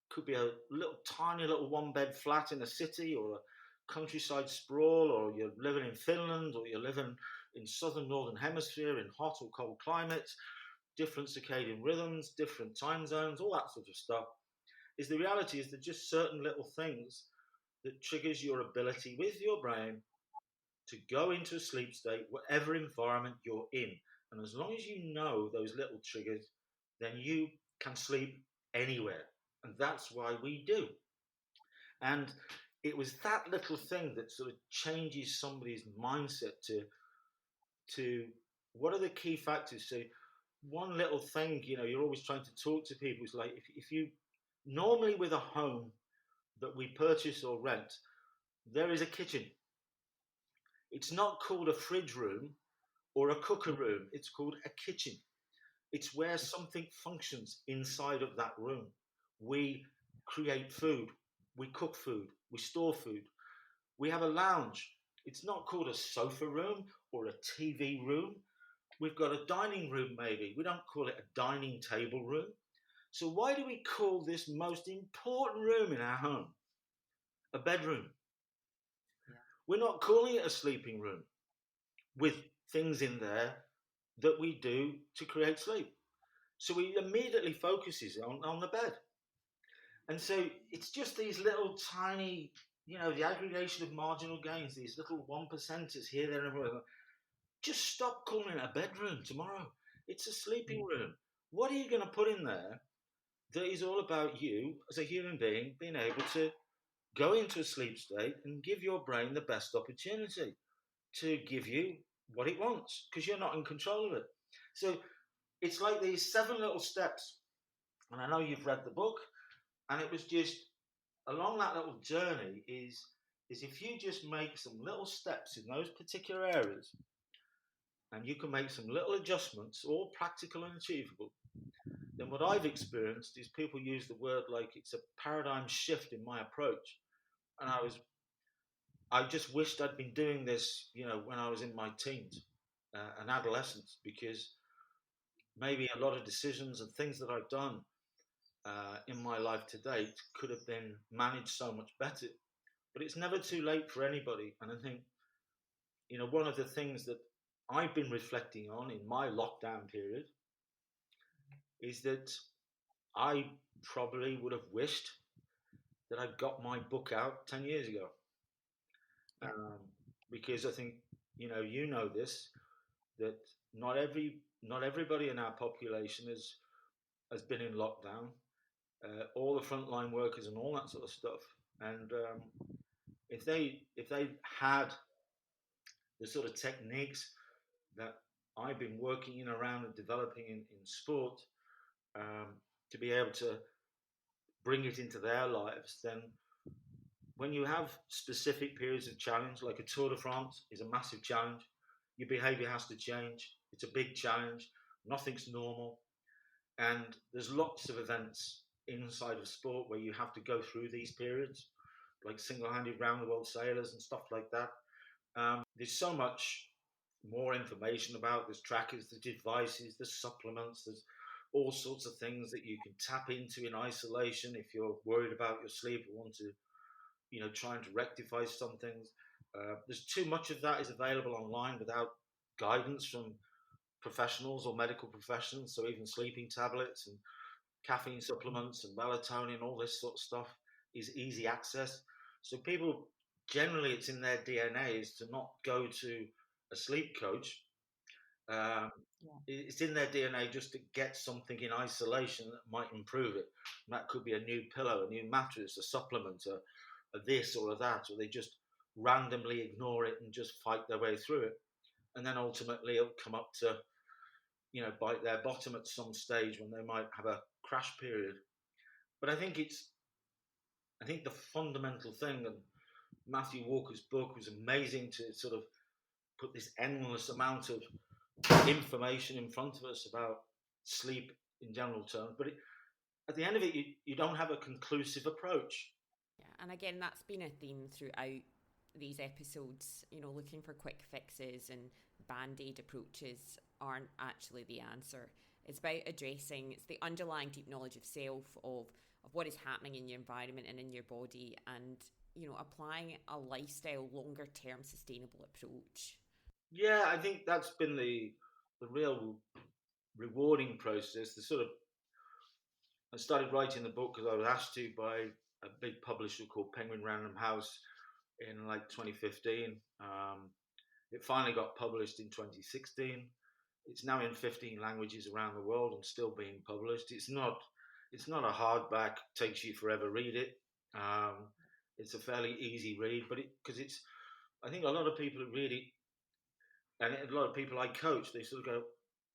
Could be a little tiny little 1-bed flat in a city, or a countryside sprawl, or you're living in Finland, or you're living in southern northern hemisphere in hot or cold climates, different circadian rhythms, different time zones, all that sort of stuff. Is the reality is that just certain little things that triggers your ability with your brain to go into a sleep state, whatever environment you're in. And as long as you know those little triggers, then you can sleep anywhere. And that's why we do. And it was that little thing that sort of changes somebody's mindset to what are the key factors. So one little thing, you're always trying to talk to people is like, if you normally with a home that we purchase or rent, there is a kitchen. It's not called a fridge room or a cooker room. It's called a kitchen. It's where something functions inside of that room. We create food, we cook food, we store food. We have a lounge. It's not called a sofa room or a TV room. We've got a dining room, maybe. We don't call it a dining table room. So why do we call this most important room in our home a bedroom? Yeah. We're not calling it a sleeping room with things in there that we do to create sleep. So we immediately focuses on the bed. And so it's just these little tiny, the aggregation of marginal gains, these little 1%ers here, there, and everywhere. Just stop calling it a bedroom tomorrow. It's a sleeping room. What are you going to put in there that is all about you as a human being being able to go into a sleep state and give your brain the best opportunity to give you what it wants, because you're not in control of it. So it's like these 7 little steps. And I know you've read the book, and it was just along that little journey is if you just make some little steps in those particular areas, and you can make some little adjustments, all practical and achievable, then what I've experienced is people use the word like it's a paradigm shift in my approach. And I just wished I'd been doing this, when I was in my teens and adolescence, because maybe a lot of decisions and things that I've done in my life to date could have been managed so much better. But it's never too late for anybody. And I think, one of the things that I've been reflecting on in my lockdown period is that I probably would have wished that I'd got my book out 10 years ago. Um, because I think, this, that not everybody in our population has been in lockdown. All the frontline workers and all that sort of stuff. And if they had the sort of techniques that I've been working in around and developing in sport, um, to be able to bring it into their lives, then when you have specific periods of challenge, like a Tour de France is a massive challenge, your behaviour has to change. It's a big challenge. Nothing's normal. And there's lots of events inside of sport where you have to go through these periods, like single-handed round the world sailors and stuff like that. There's so much more information about. There's trackers, there's devices, there's supplements, there's all sorts of things that you can tap into in isolation if you're worried about your sleep or want to, trying to rectify some things. There's too much of that is available online without guidance from professionals or medical professions. So even sleeping tablets and caffeine supplements and melatonin, all this sort of stuff is easy access. So people generally, it's in their DNA is to not go to a sleep coach. Um, it's in their DNA just to get something in isolation that might improve it. And that could be a new pillow, a new mattress, a supplement, a this or a that, or they just randomly ignore it and just fight their way through it. And then ultimately it'll come up to, bite their bottom at some stage when they might have a crash period. But I think the fundamental thing, and Matthew Walker's book was amazing to sort of put this endless amount of information in front of us about sleep in general terms. But at the end of it, you don't have a conclusive approach. Yeah, and again, that's been a theme throughout these episodes. Looking for quick fixes and band-aid approaches aren't actually the answer. It's about addressing it's the underlying deep knowledge of self, of what is happening in your environment and in your body, and applying a lifestyle, longer term sustainable approach. Yeah, I think that's been the real rewarding process. I started writing the book because I was asked to by a big publisher called Penguin Random House in like 2015. It finally got published in 2016. It's now in 15 languages around the world and still being published. It's not a hardback, takes you forever read it. It's a fairly easy read, but I think a lot of people read it, and a lot of people I coach, they sort of go,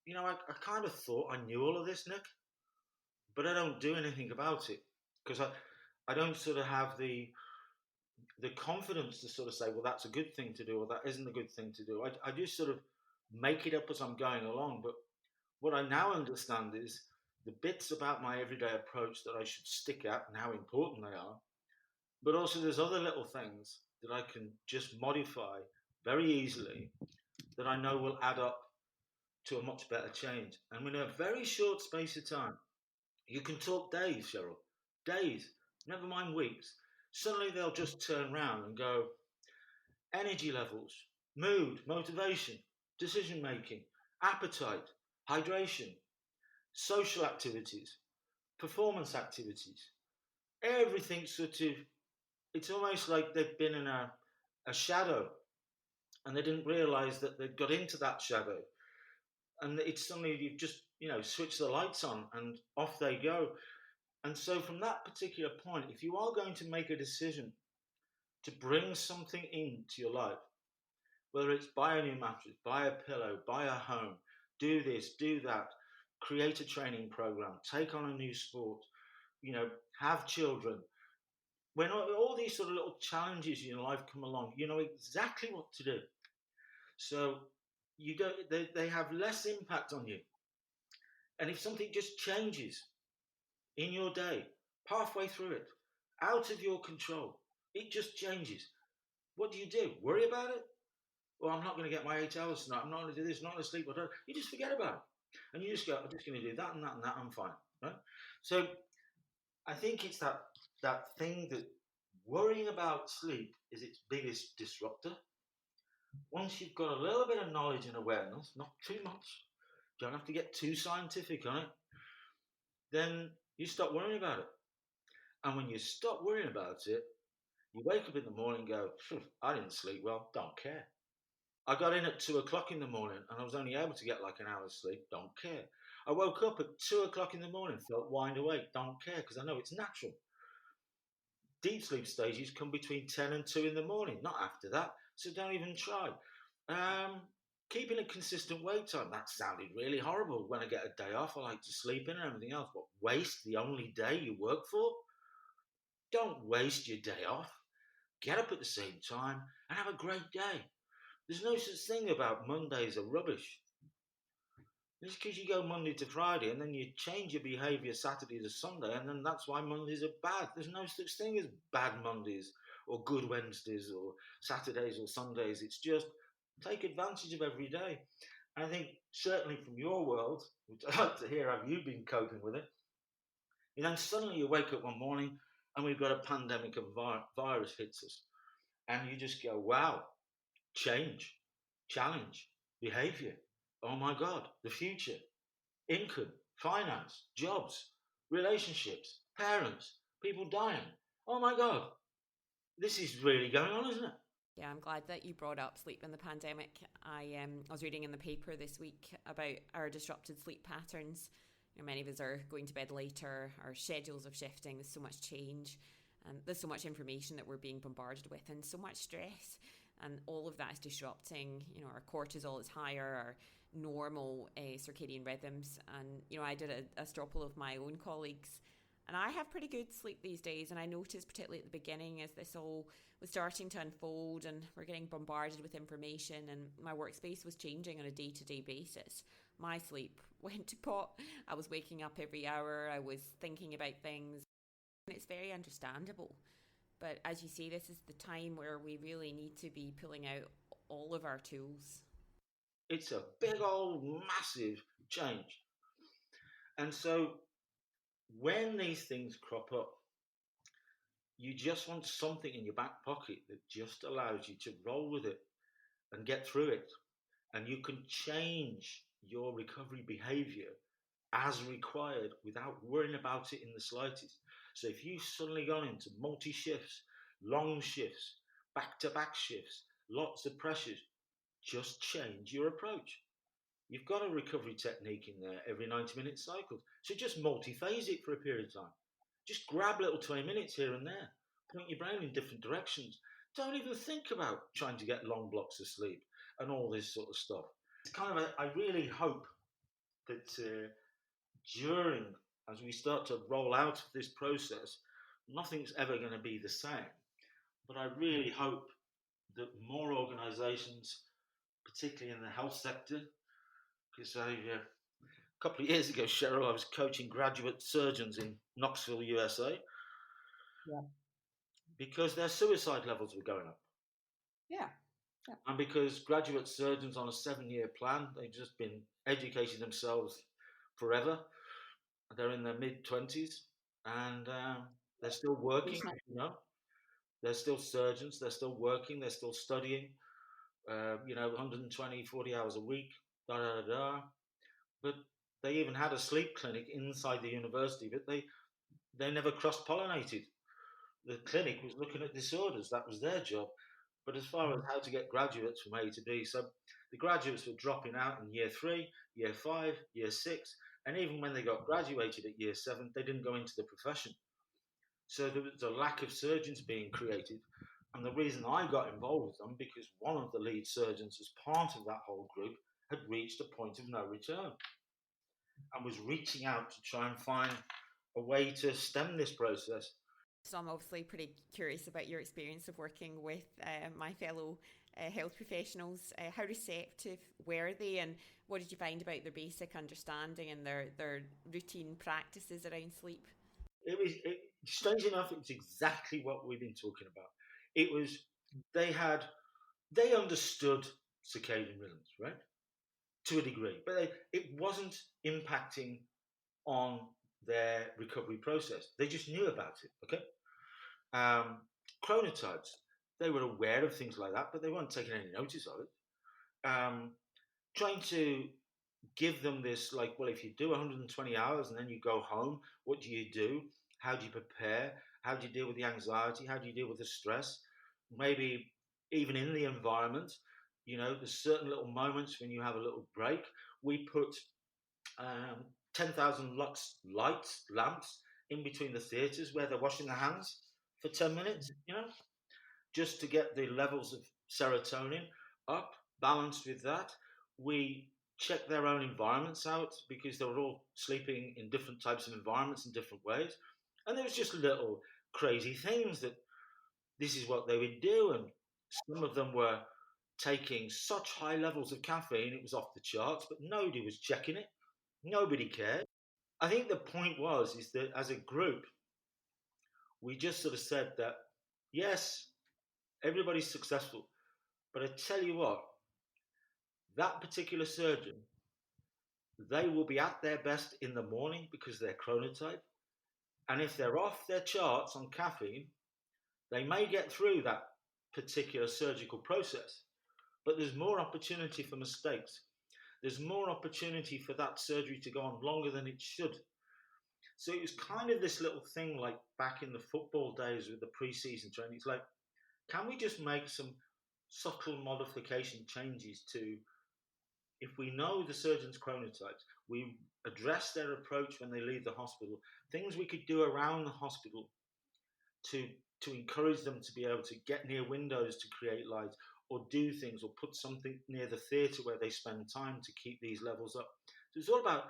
I kind of thought I knew all of this, Nick, but I don't do anything about it because I don't sort of have the confidence to sort of say, well, that's a good thing to do or that isn't a good thing to do. I just sort of make it up as I'm going along. But what I now understand is the bits about my everyday approach that I should stick at and how important they are. But also there's other little things that I can just modify very easily that I know will add up to a much better change. And in a very short space of time, you can talk days, Cheryl, days, never mind weeks. Suddenly they'll just turn around and go, energy levels, mood, motivation, decision making, appetite, hydration, social activities, performance activities, everything sort of, it's almost like they've been in a shadow and they didn't realize that they'd got into that shadow. And it's suddenly you've just, switch the lights on and off they go. And so from that particular point, if you are going to make a decision to bring something into your life, whether it's buy a new mattress, buy a pillow, buy a home, do this, do that, create a training program, take on a new sport, have children. When all these sort of little challenges in your life come along, you know exactly what to do. So they have less impact on you. And if something just changes in your day, halfway through it, out of your control, it just changes. What do? Worry about it? Well, I'm not going to get my 8 hours tonight. I'm not going to do this, not going to sleep. You just forget about it. And you just go, I'm just going to do that and that and that. I'm fine. Right? So I think it's that thing that worrying about sleep is its biggest disruptor. Once you've got a little bit of knowledge and awareness, not too much, don't have to get too scientific on it, then you stop worrying about it. And when you stop worrying about it, you wake up in the morning and go, I didn't sleep well, don't care. I got in at 2 o'clock in the morning and I was only able to get like an hour's sleep, don't care. I woke up at 2 o'clock in the morning, felt wide awake, don't care, because I know it's natural. Deep sleep stages come between 10 and 2 in the morning, not after that, so don't even try. Keeping a consistent wake time, that sounded really horrible. When I get a day off, I like to sleep in and everything else, but waste the only day you work for? Don't waste your day off. Get up at the same time and have a great day. There's no such thing about Mondays are rubbish. It's because you go Monday to Friday and then you change your behaviour Saturday to Sunday, and then that's why Mondays are bad. There's no such thing as bad Mondays or good Wednesdays or Saturdays or Sundays. It's just take advantage of every day. And I think certainly from your world, which I'd like to hear how you've been coping with it, and then suddenly you wake up one morning and we've got a pandemic of virus hits us. And you just go, wow, change, challenge, behaviour. Oh my God, the future, income, finance, jobs, relationships, parents, people dying. Oh my God, this is really going on, isn't it? Yeah, I'm glad that you brought up sleep in the pandemic. I was reading in the paper this week about our disrupted sleep patterns. Many of us are going to bed later, our schedules are shifting, there's so much change, and there's so much information that we're being bombarded with, and so much stress. And all of that is disrupting, our cortisol is higher, our normal circadian rhythms. And, I did a stropple of my own colleagues, and I have pretty good sleep these days. And I noticed, particularly at the beginning, as this all was starting to unfold and we're getting bombarded with information and my workspace was changing on a day-to-day basis, my sleep went to pot. I was waking up every hour. I was thinking about things. And it's very understandable. But as you say, this is the time where we really need to be pulling out all of our tools. It's a big old massive change. And so when these things crop up, you just want something in your back pocket that just allows you to roll with it and get through it. And you can change your recovery behavior as required without worrying about it in the slightest. So if you've suddenly gone into multi-shifts, long shifts, back-to-back shifts, lots of pressures, just change your approach. You've got a recovery technique in there every 90-minute cycle. So just multi-phase it for a period of time. Just grab little 20 minutes here and there. Point your brain in different directions. Don't even think about trying to get long blocks of sleep and all this sort of stuff. It's kind of I really hope that during, as we start to roll out of this process, nothing's ever going to be the same. But I really hope that more organisations, particularly in the health sector, because a couple of years ago, Cheryl, I was coaching graduate surgeons in Knoxville, USA, because their suicide levels were going up. Yeah. And because graduate surgeons on a 7-year plan, they've just been educating themselves forever. They're in their mid-20s and they're still working, They're still surgeons, they're still working, they're still studying, 120, 40 hours a week, But they even had a sleep clinic inside the university, but they never cross-pollinated. The clinic was looking at disorders. That was their job. But as far as how to get graduates from A to B, so the graduates were dropping out in year 3, year 5, year 6, and even when they got graduated at year 7, they didn't go into the profession. So there was a lack of surgeons being created. And the reason I got involved with them, because one of the lead surgeons as part of that whole group had reached a point of no return and was reaching out to try and find a way to stem this process. So I'm obviously pretty curious about your experience of working with my fellow health professionals. How receptive were they, and what did you find about their basic understanding and their routine practices around sleep? Strange enough, it was exactly what we've been talking about. It was they understood circadian rhythms, right, to a degree, but it wasn't impacting on their recovery process. They just knew about it. Okay, um, chronotypes. They were aware of things like that, but they weren't taking any notice of it. Trying to give them this, like, well, if you do 120 hours and then you go home, what do you do? How do you prepare? How do you deal with the anxiety? How do you deal with the stress? Maybe even in the environment, there's certain little moments when you have a little break. We put 10,000 lux lights, lamps in between the theatres where they're washing their hands for 10 minutes, just to get the levels of serotonin up, balanced with that. We checked their own environments out because they were all sleeping in different types of environments in different ways. And there was just little crazy things that this is what they would do. And some of them were taking such high levels of caffeine, it was off the charts, but nobody was checking it. Nobody cared. I think the point is that as a group, we just sort of said that, yes, everybody's successful. But I tell you what, that particular surgeon, they will be at their best in the morning because they're chronotype. And if they're off their charts on caffeine, they may get through that particular surgical process. But there's more opportunity for mistakes. There's more opportunity for that surgery to go on longer than it should. So it was kind of this little thing like back in the football days with the pre-season training. It's like, can we just make some subtle modification changes to, if we know the surgeon's chronotypes, we address their approach when they leave the hospital, things we could do around the hospital to encourage them to be able to get near windows to create light, or do things, or put something near the theatre where they spend time to keep these levels up. So it's all about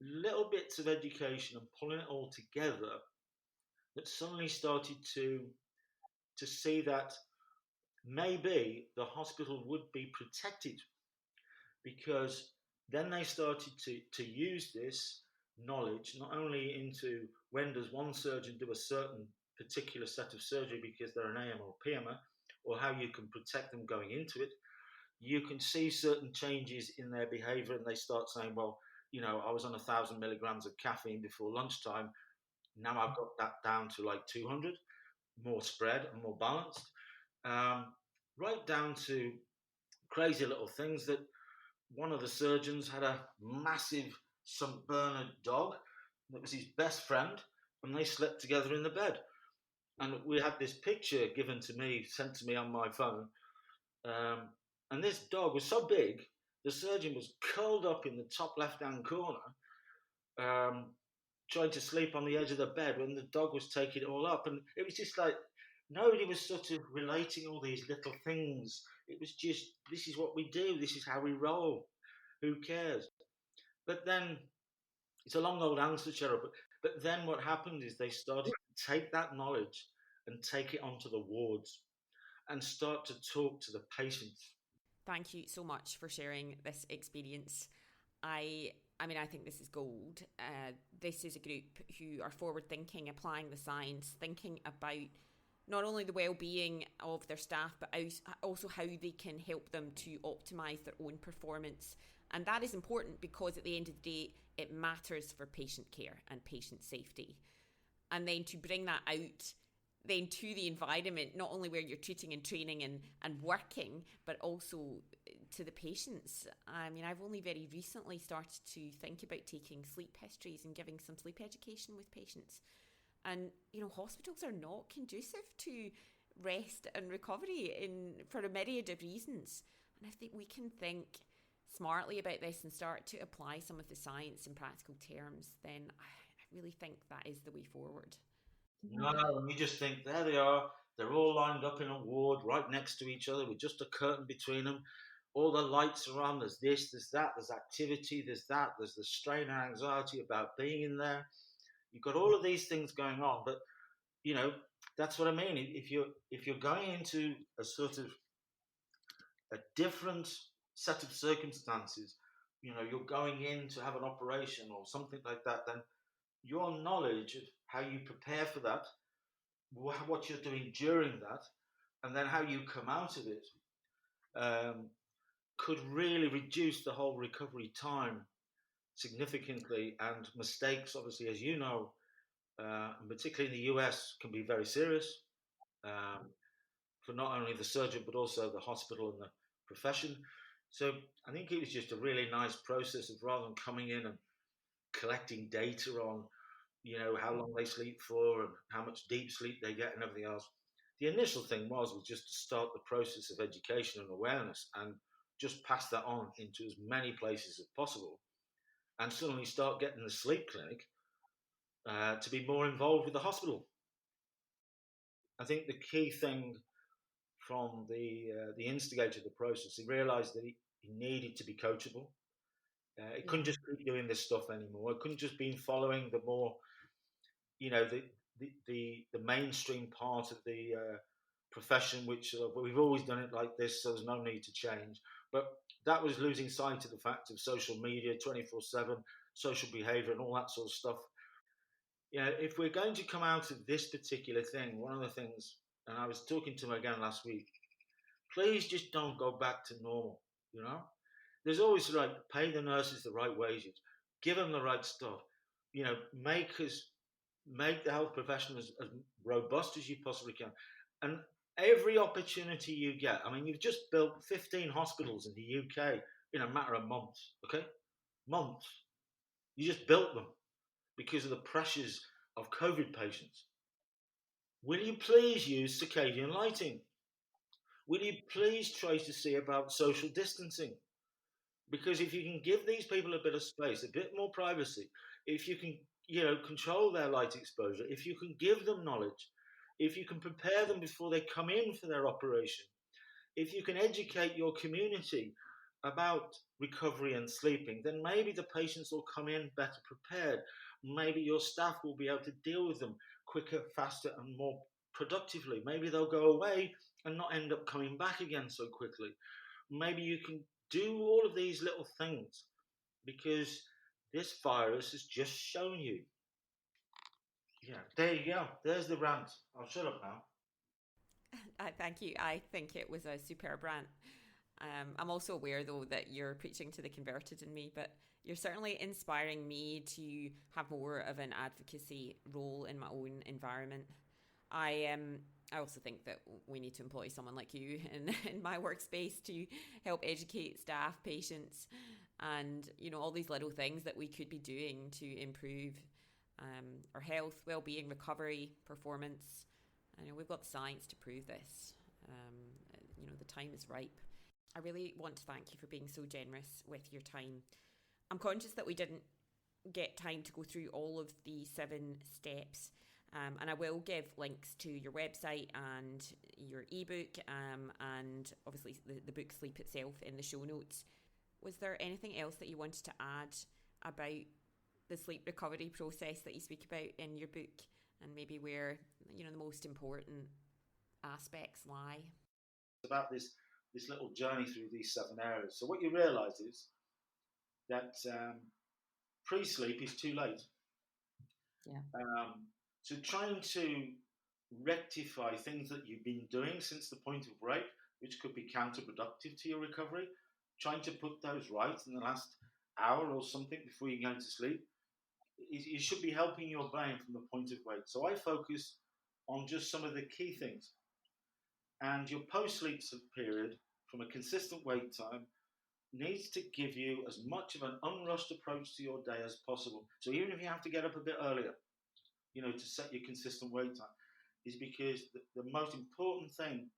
little bits of education and pulling it all together that suddenly started to see that maybe the hospital would be protected, because then they started to use this knowledge not only into when does one surgeon do a certain particular set of surgery because they're an AM or PMer, or how you can protect them going into it. You can see certain changes in their behavior, and they start saying, well, I was on 1,000 milligrams of caffeine before lunchtime. Now I've got that down to like 200, more spread and more balanced. Right down to crazy little things that one of the surgeons had a massive St. Bernard dog that was his best friend, and they slept together in the bed. And we had this picture given to me, sent to me on my phone. And this dog was so big, the surgeon was curled up in the top left-hand corner, um, trying to sleep on the edge of the bed when the dog was taking it all up. And it was just like, nobody was sort of relating all these little things. It was just, this is what we do. This is how we roll. Who cares? But then, it's a long old answer, Cheryl, but then what happened is they started to take that knowledge and take it onto the wards and start to talk to the patients. Thank you so much for sharing this experience. I mean, I think this is gold. This is a group who are forward thinking, applying the science, thinking about not only the well-being of their staff, but also how they can help them to optimise their own performance. And that is important because at the end of the day, it matters for patient care and patient safety. And then to bring that out then to the environment, not only where you're treating and training and working, but also to the patients. I mean, I've only very recently started to think about taking sleep histories and giving some sleep education with patients. And, hospitals are not conducive to rest and recovery for a myriad of reasons. And if we can think smartly about this and start to apply some of the science in practical terms, then I really think that is the way forward. No, and you just think, there they are. They're all lined up in a ward right next to each other with just a curtain between them. All the lights are on. There's this, there's that, there's activity, there's that, there's the strain and anxiety about being in there. You've got all of these things going on, but that's what I mean. If you're going into a sort of a different set of circumstances, you're going in to have an operation or something like that, then your knowledge of how you prepare for that, what you're doing during that, and then how you come out of it, could really reduce the whole recovery time significantly. And mistakes, obviously, as you know, and particularly in the US, can be very serious, um, for not only the surgeon but also the hospital and the profession. So I think it was just a really nice process of, rather than coming in and collecting data on, how long they sleep for and how much deep sleep they get and everything else. The initial thing was just to start the process of education and awareness and just pass that on into as many places as possible, and suddenly start getting the sleep clinic to be more involved with the hospital. I think the key thing from the instigator of the process, he realised that he needed to be coachable. It couldn't Yeah. just keep doing this stuff anymore. It couldn't just be following the more, the mainstream part of the profession, which we've always done it like this, so there's no need to change. But that was losing sight of the fact of social media, 24/7, social behaviour, and all that sort of stuff. If we're going to come out of this particular thing, one of the things, and I was talking to him again last week, please just don't go back to normal. You know, there's always pay the nurses the right wages, give them the right stuff. Make the health profession as robust as you possibly can, and every opportunity you get. I mean, you've just built 15 hospitals in the UK in a matter of months. Okay, months. You just built them because of the pressures of COVID patients. Will you please use circadian lighting? Will you please try to see about social distancing? Because if you can give these people a bit of space, a bit more privacy, if you can, control their light exposure, if you can give them knowledge, if you can prepare them before they come in for their operation, if you can educate your community about recovery and sleeping, then maybe the patients will come in better prepared. Maybe your staff will be able to deal with them quicker, faster, and more productively. Maybe they'll go away and not end up coming back again so quickly. Maybe you can do all of these little things because this virus has just shown you. Yeah, there you go. There's the rant. I'll shut up now. Thank you. I think it was a superb rant. I'm also aware, though, that you're preaching to the converted in me, but you're certainly inspiring me to have more of an advocacy role in my own environment. I also think that we need to employ someone like you in my workspace to help educate staff, patients, and all these little things that we could be doing to improve our health, well-being, recovery, performance. I know we've got the science to prove this. The time is ripe. I really want to thank you for being so generous with your time. I'm conscious that we didn't get time to go through all of the 7 steps, and I will give links to your website and your ebook, and obviously the book Sleep itself in the show notes. Was there anything else that you wanted to add about the sleep recovery process that you speak about in your book, and maybe where the most important aspects lie? It's about this little journey through these 7 areas. So what you realise is that pre-sleep is too late. Yeah. So trying to rectify things that you've been doing since the point of break, which could be counterproductive to your recovery, trying to put those right in the last hour or something before you go to sleep, you should be helping your brain from the point of wake. So I focus on just some of the key things. And your post-sleep period, from a consistent wake time, needs to give you as much of an unrushed approach to your day as possible. So even if you have to get up a bit earlier, to set your consistent wake time, is because the most important thing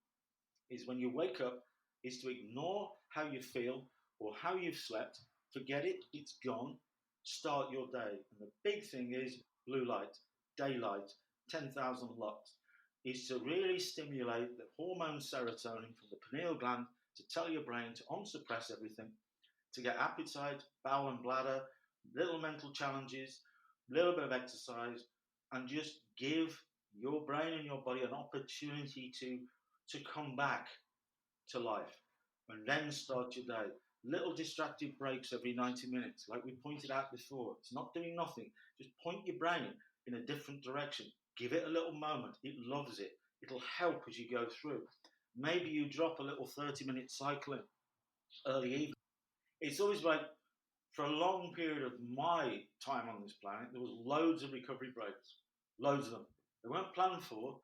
is when you wake up is to ignore how you feel or how you've slept. Forget it, it's gone. Start your day. And the big thing is blue light, daylight, 10,000 lux, is to really stimulate the hormone serotonin from the pineal gland to tell your brain to unsuppress everything, to get appetite, bowel and bladder, little mental challenges, little bit of exercise, and just give your brain and your body an opportunity to come back to life. and then start your day. Little distracted breaks every 90 minutes, like we pointed out before. It's not doing nothing. Just point your brain in a different direction. Give it a little moment. It loves it. It'll help as you go through. Maybe you drop a little 30-minute cycling early evening. It's always like, for a long period of my time on this planet, there was loads of recovery breaks. Loads of them. They weren't planned for.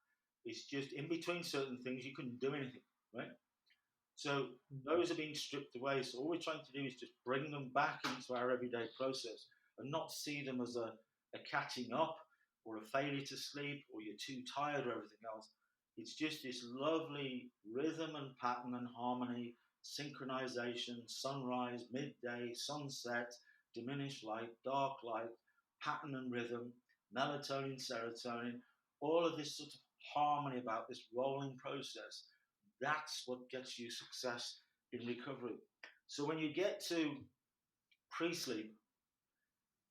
It's just in between certain things, you couldn't do anything, right? So those are being stripped away. So all we're trying to do is just bring them back into our everyday process and not see them as a catching up or a failure to sleep or you're too tired or everything else. It's just this lovely rhythm and pattern and harmony, synchronization, sunrise, midday, sunset, diminished light, dark light, pattern and rhythm, melatonin, serotonin, all of this sort of harmony about this rolling process. That's what gets you success in recovery. So when you get to pre-sleep,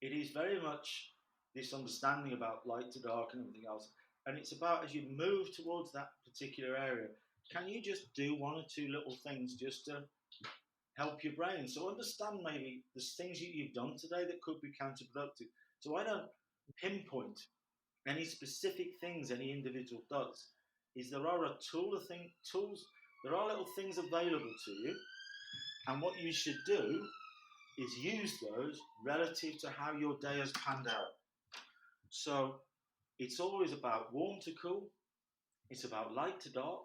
it is very much this understanding about light to dark and everything else. And it's about, as you move towards that particular area, can you just do one or two little things just to help your brain? So understand maybe there's things you've done today that could be counterproductive. So I don't pinpoint any specific things any individual does. Is there are a tools, there are little things available to you, and what you should do is use those relative to how your day has panned out. So it's always about warm to cool, it's about light to dark.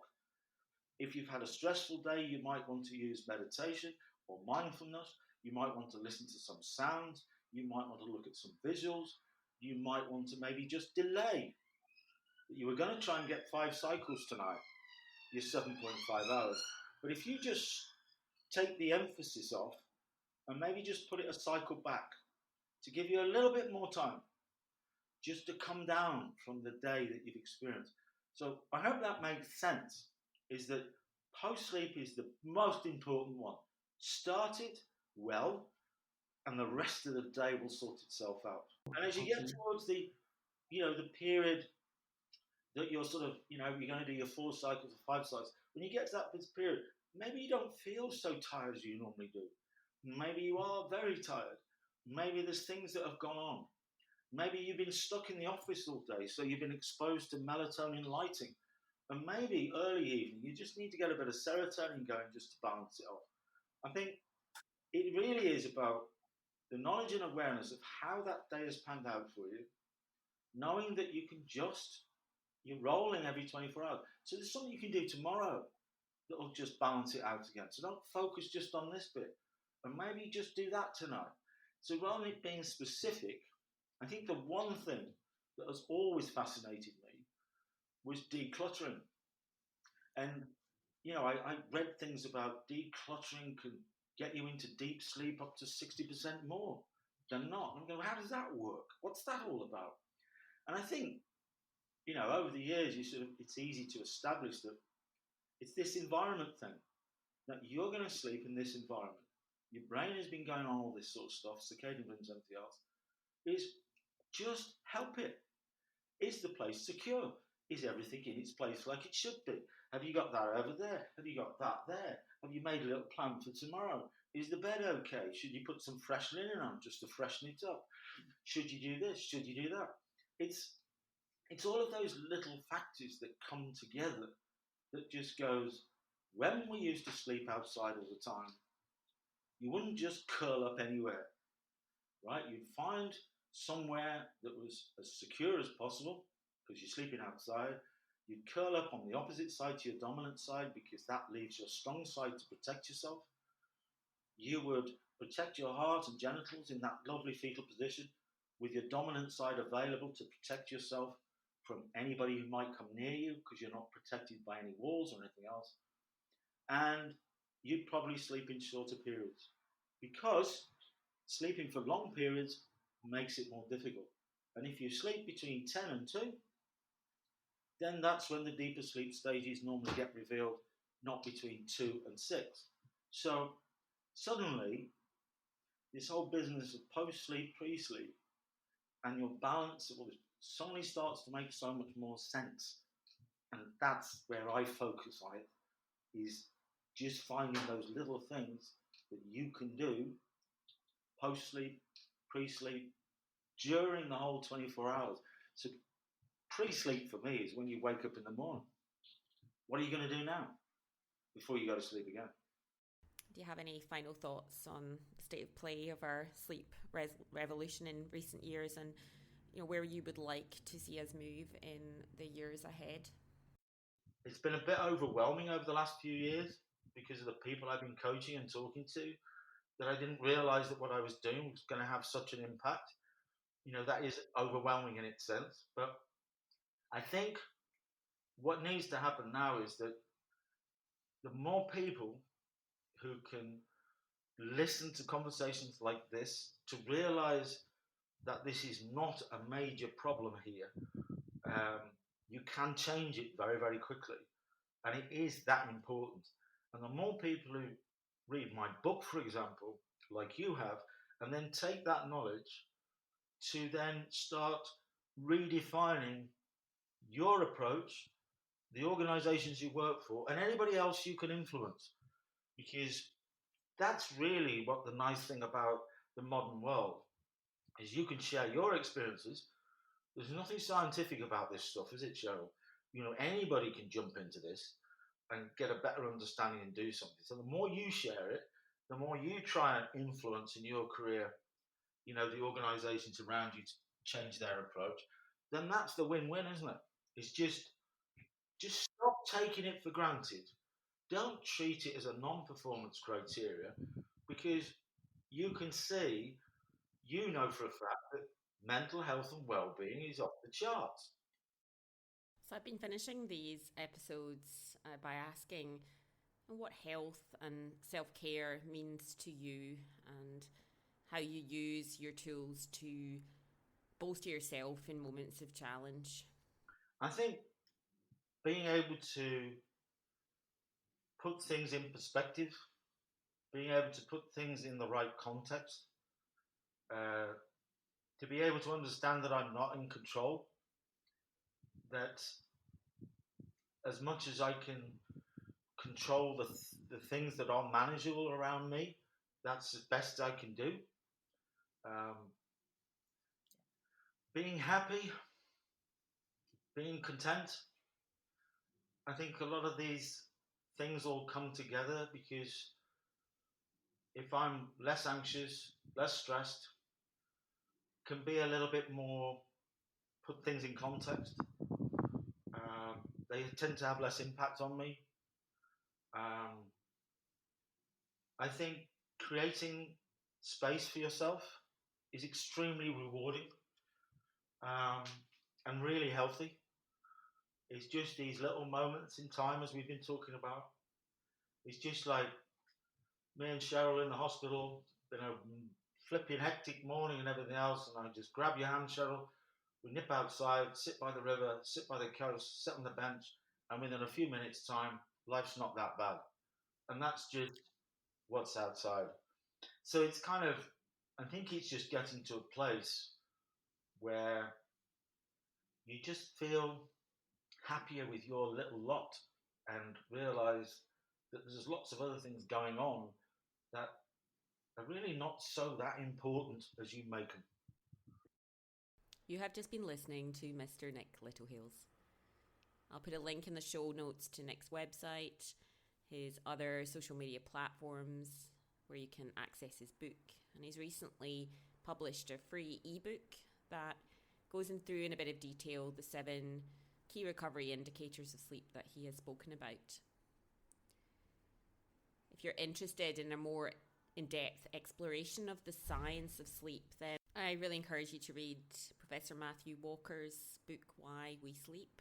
If you've had a stressful day, you might want to use meditation or mindfulness. You might want to listen to some sounds. You might want to look at some visuals. You might want to maybe just delay. You were going to try and get 5 cycles tonight, your 7.5 hours. But if you just take the emphasis off and maybe just put it a cycle back to give you a little bit more time just to come down from the day that you've experienced. So I hope that makes sense, is that post-sleep is the most important one. Start it well, and the rest of the day will sort itself out. And as you get towards the period that you're sort of, you're going to do your 4 cycles or 5 cycles, when you get to that period, maybe you don't feel so tired as you normally do. Maybe you are very tired. Maybe there's things that have gone on. Maybe you've been stuck in the office all day, so you've been exposed to melatonin lighting. And maybe early evening, you just need to get a bit of serotonin going just to balance it off. I think it really is about the knowledge and awareness of how that day has panned out for you, knowing that you can you're rolling every 24 hours. So there's something you can do tomorrow that will just balance it out again. So don't focus just on this bit. And maybe just do that tonight. So rather than it being specific, I think the one thing that has always fascinated me was decluttering. And, I read things about decluttering can get you into deep sleep up to 60% more than not. And I'm going, how does that work? What's that all about? And I think, over the years, it's easy to establish that it's this environment thing, that you're going to sleep in this environment. Your brain has been going on all this sort of stuff, circadian rhythms, everything else. Is just help it. Is the place secure? Is everything in its place like it should be? Have you got that over there? Have you got that there? Have you made a little plan for tomorrow? Is the bed okay? Should you put some fresh linen on just to freshen it up? Should you do this? Should you do that? It's all of those little factors that come together that just goes, when we used to sleep outside all the time, you wouldn't just curl up anywhere, right? You'd find somewhere that was as secure as possible because you're sleeping outside. You'd curl up on the opposite side to your dominant side because that leaves your strong side to protect yourself. You would protect your heart and genitals in that lovely fetal position with your dominant side available to protect yourself from anybody who might come near you because you're not protected by any walls or anything else. And you'd probably sleep in shorter periods because sleeping for long periods makes it more difficult. And if you sleep between 10 and 2, then that's when the deeper sleep stages normally get revealed, not between 2 and 6. So suddenly, this whole business of post-sleep, pre-sleep, and your balance of all this suddenly starts to make so much more sense. And that's where I focus on it, is just finding those little things that you can do post-sleep, pre-sleep, during the whole 24 hours. So pre-sleep for me is when you wake up in the morning. What are you going to do now before you go to sleep again? Do you have any final thoughts on the state of play of our sleep revolution in recent years, and where you would like to see us move in the years ahead? It's been a bit overwhelming over the last few years because of the people I've been coaching and talking to, that I didn't realize that what I was doing was going to have such an impact. That is overwhelming in its sense. But I think what needs to happen now is that the more people who can listen to conversations like this to realize that this is not a major problem here. You can change it very, very quickly. And it is that important. And the more people who read my book, for example, like you have, and then take that knowledge to then start redefining your approach, the organizations you work for, and anybody else you can influence. Because that's really what the nice thing about the modern world is. You can share your experiences. There's nothing scientific about this stuff, is it, Cheryl? Anybody can jump into this and get a better understanding and do something. So the more you share it, the more you try and influence in your career, the organizations around you to change their approach, then that's the win-win, isn't it? It's just stop taking it for granted. Don't treat it as a non-performance criteria, because you can see, for a fact that mental health and well-being is off the charts. So I've been finishing these episodes by asking what health and self-care means to you, and how you use your tools to bolster yourself in moments of challenge. I think being able to put things in perspective, being able to put things in the right context, to be able to understand that I'm not in control, that as much as I can control the things that are manageable around me, that's as best I can do. Being happy, being content. I think a lot of these things all come together because if I'm less anxious, less stressed, can be a little bit more, put things in context, they tend to have less impact on me. I think creating space for yourself is extremely rewarding, and really healthy. It's just these little moments in time, as we've been talking about. It's just like me and Cheryl in the hospital, been a flipping hectic morning and everything else, and I just grab your hand, Cheryl. We nip outside, sit by the river, sit by the coast, sit on the bench, and within a few minutes' time, life's not that bad. And that's just what's outside. So it's kind of, I think it's just getting to a place where you just feel happier with your little lot and realize that there's lots of other things going on that are really not so that important as you make them. You have just been listening to Mr. Nick Littlehales. I'll put a link in the show notes to Nick's website, his other social media platforms where you can access his book. And he's recently published a free ebook that goes through in a bit of detail the 7 key recovery indicators of sleep that he has spoken about. If you're interested in a more in-depth exploration of the science of sleep, then I really encourage you to read Professor Matthew Walker's book, Why We Sleep.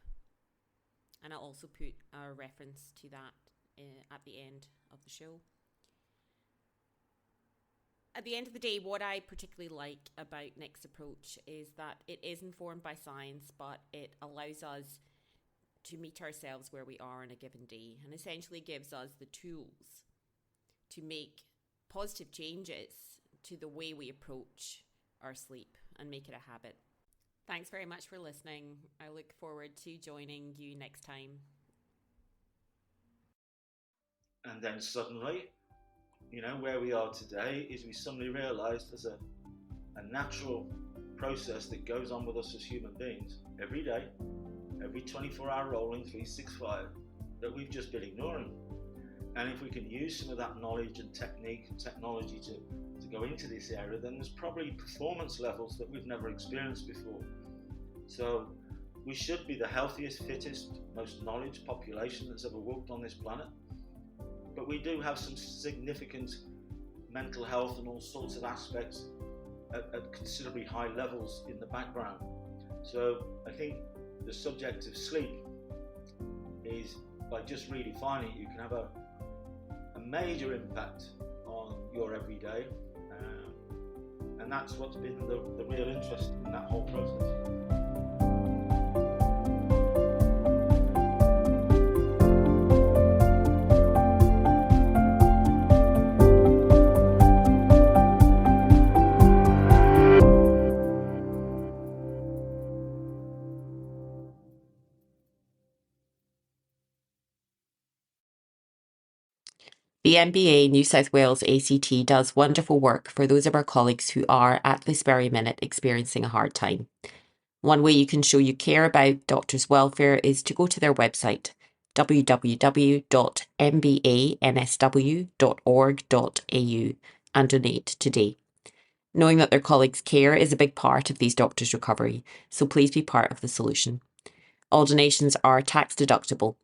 And I'll also put a reference to that at the end of the show. At the end of the day, what I particularly like about Nick's approach is that it is informed by science, but it allows us to meet ourselves where we are on a given day, and essentially gives us the tools to make positive changes to the way we approach our sleep and make it a habit. Thanks very much for listening. I look forward to joining you next time. And then suddenly, where we are today is we suddenly realised there's a natural process that goes on with us as human beings every day, every 24-hour rolling 365, that we've just been ignoring. And if we can use some of that knowledge and technique and technology to go into this area, then there's probably performance levels that we've never experienced before. So we should be the healthiest, fittest, most knowledge population that's ever walked on this planet. But we do have some significant mental health and all sorts of aspects at considerably high levels in the background. So I think the subject of sleep is, by just redefining it, you can have a major impact on your everyday, and that's what's been the real interest in that whole process. The MBA New South Wales ACT does wonderful work for those of our colleagues who are, at this very minute, experiencing a hard time. One way you can show you care about doctors' welfare is to go to their website, www.mbansw.org.au, and donate today. Knowing that their colleagues' care is a big part of these doctors' recovery, so please be part of the solution. All donations are tax deductible.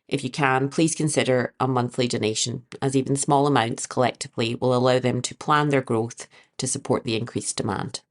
If you can, please consider a monthly donation, as even small amounts collectively will allow them to plan their growth to support the increased demand.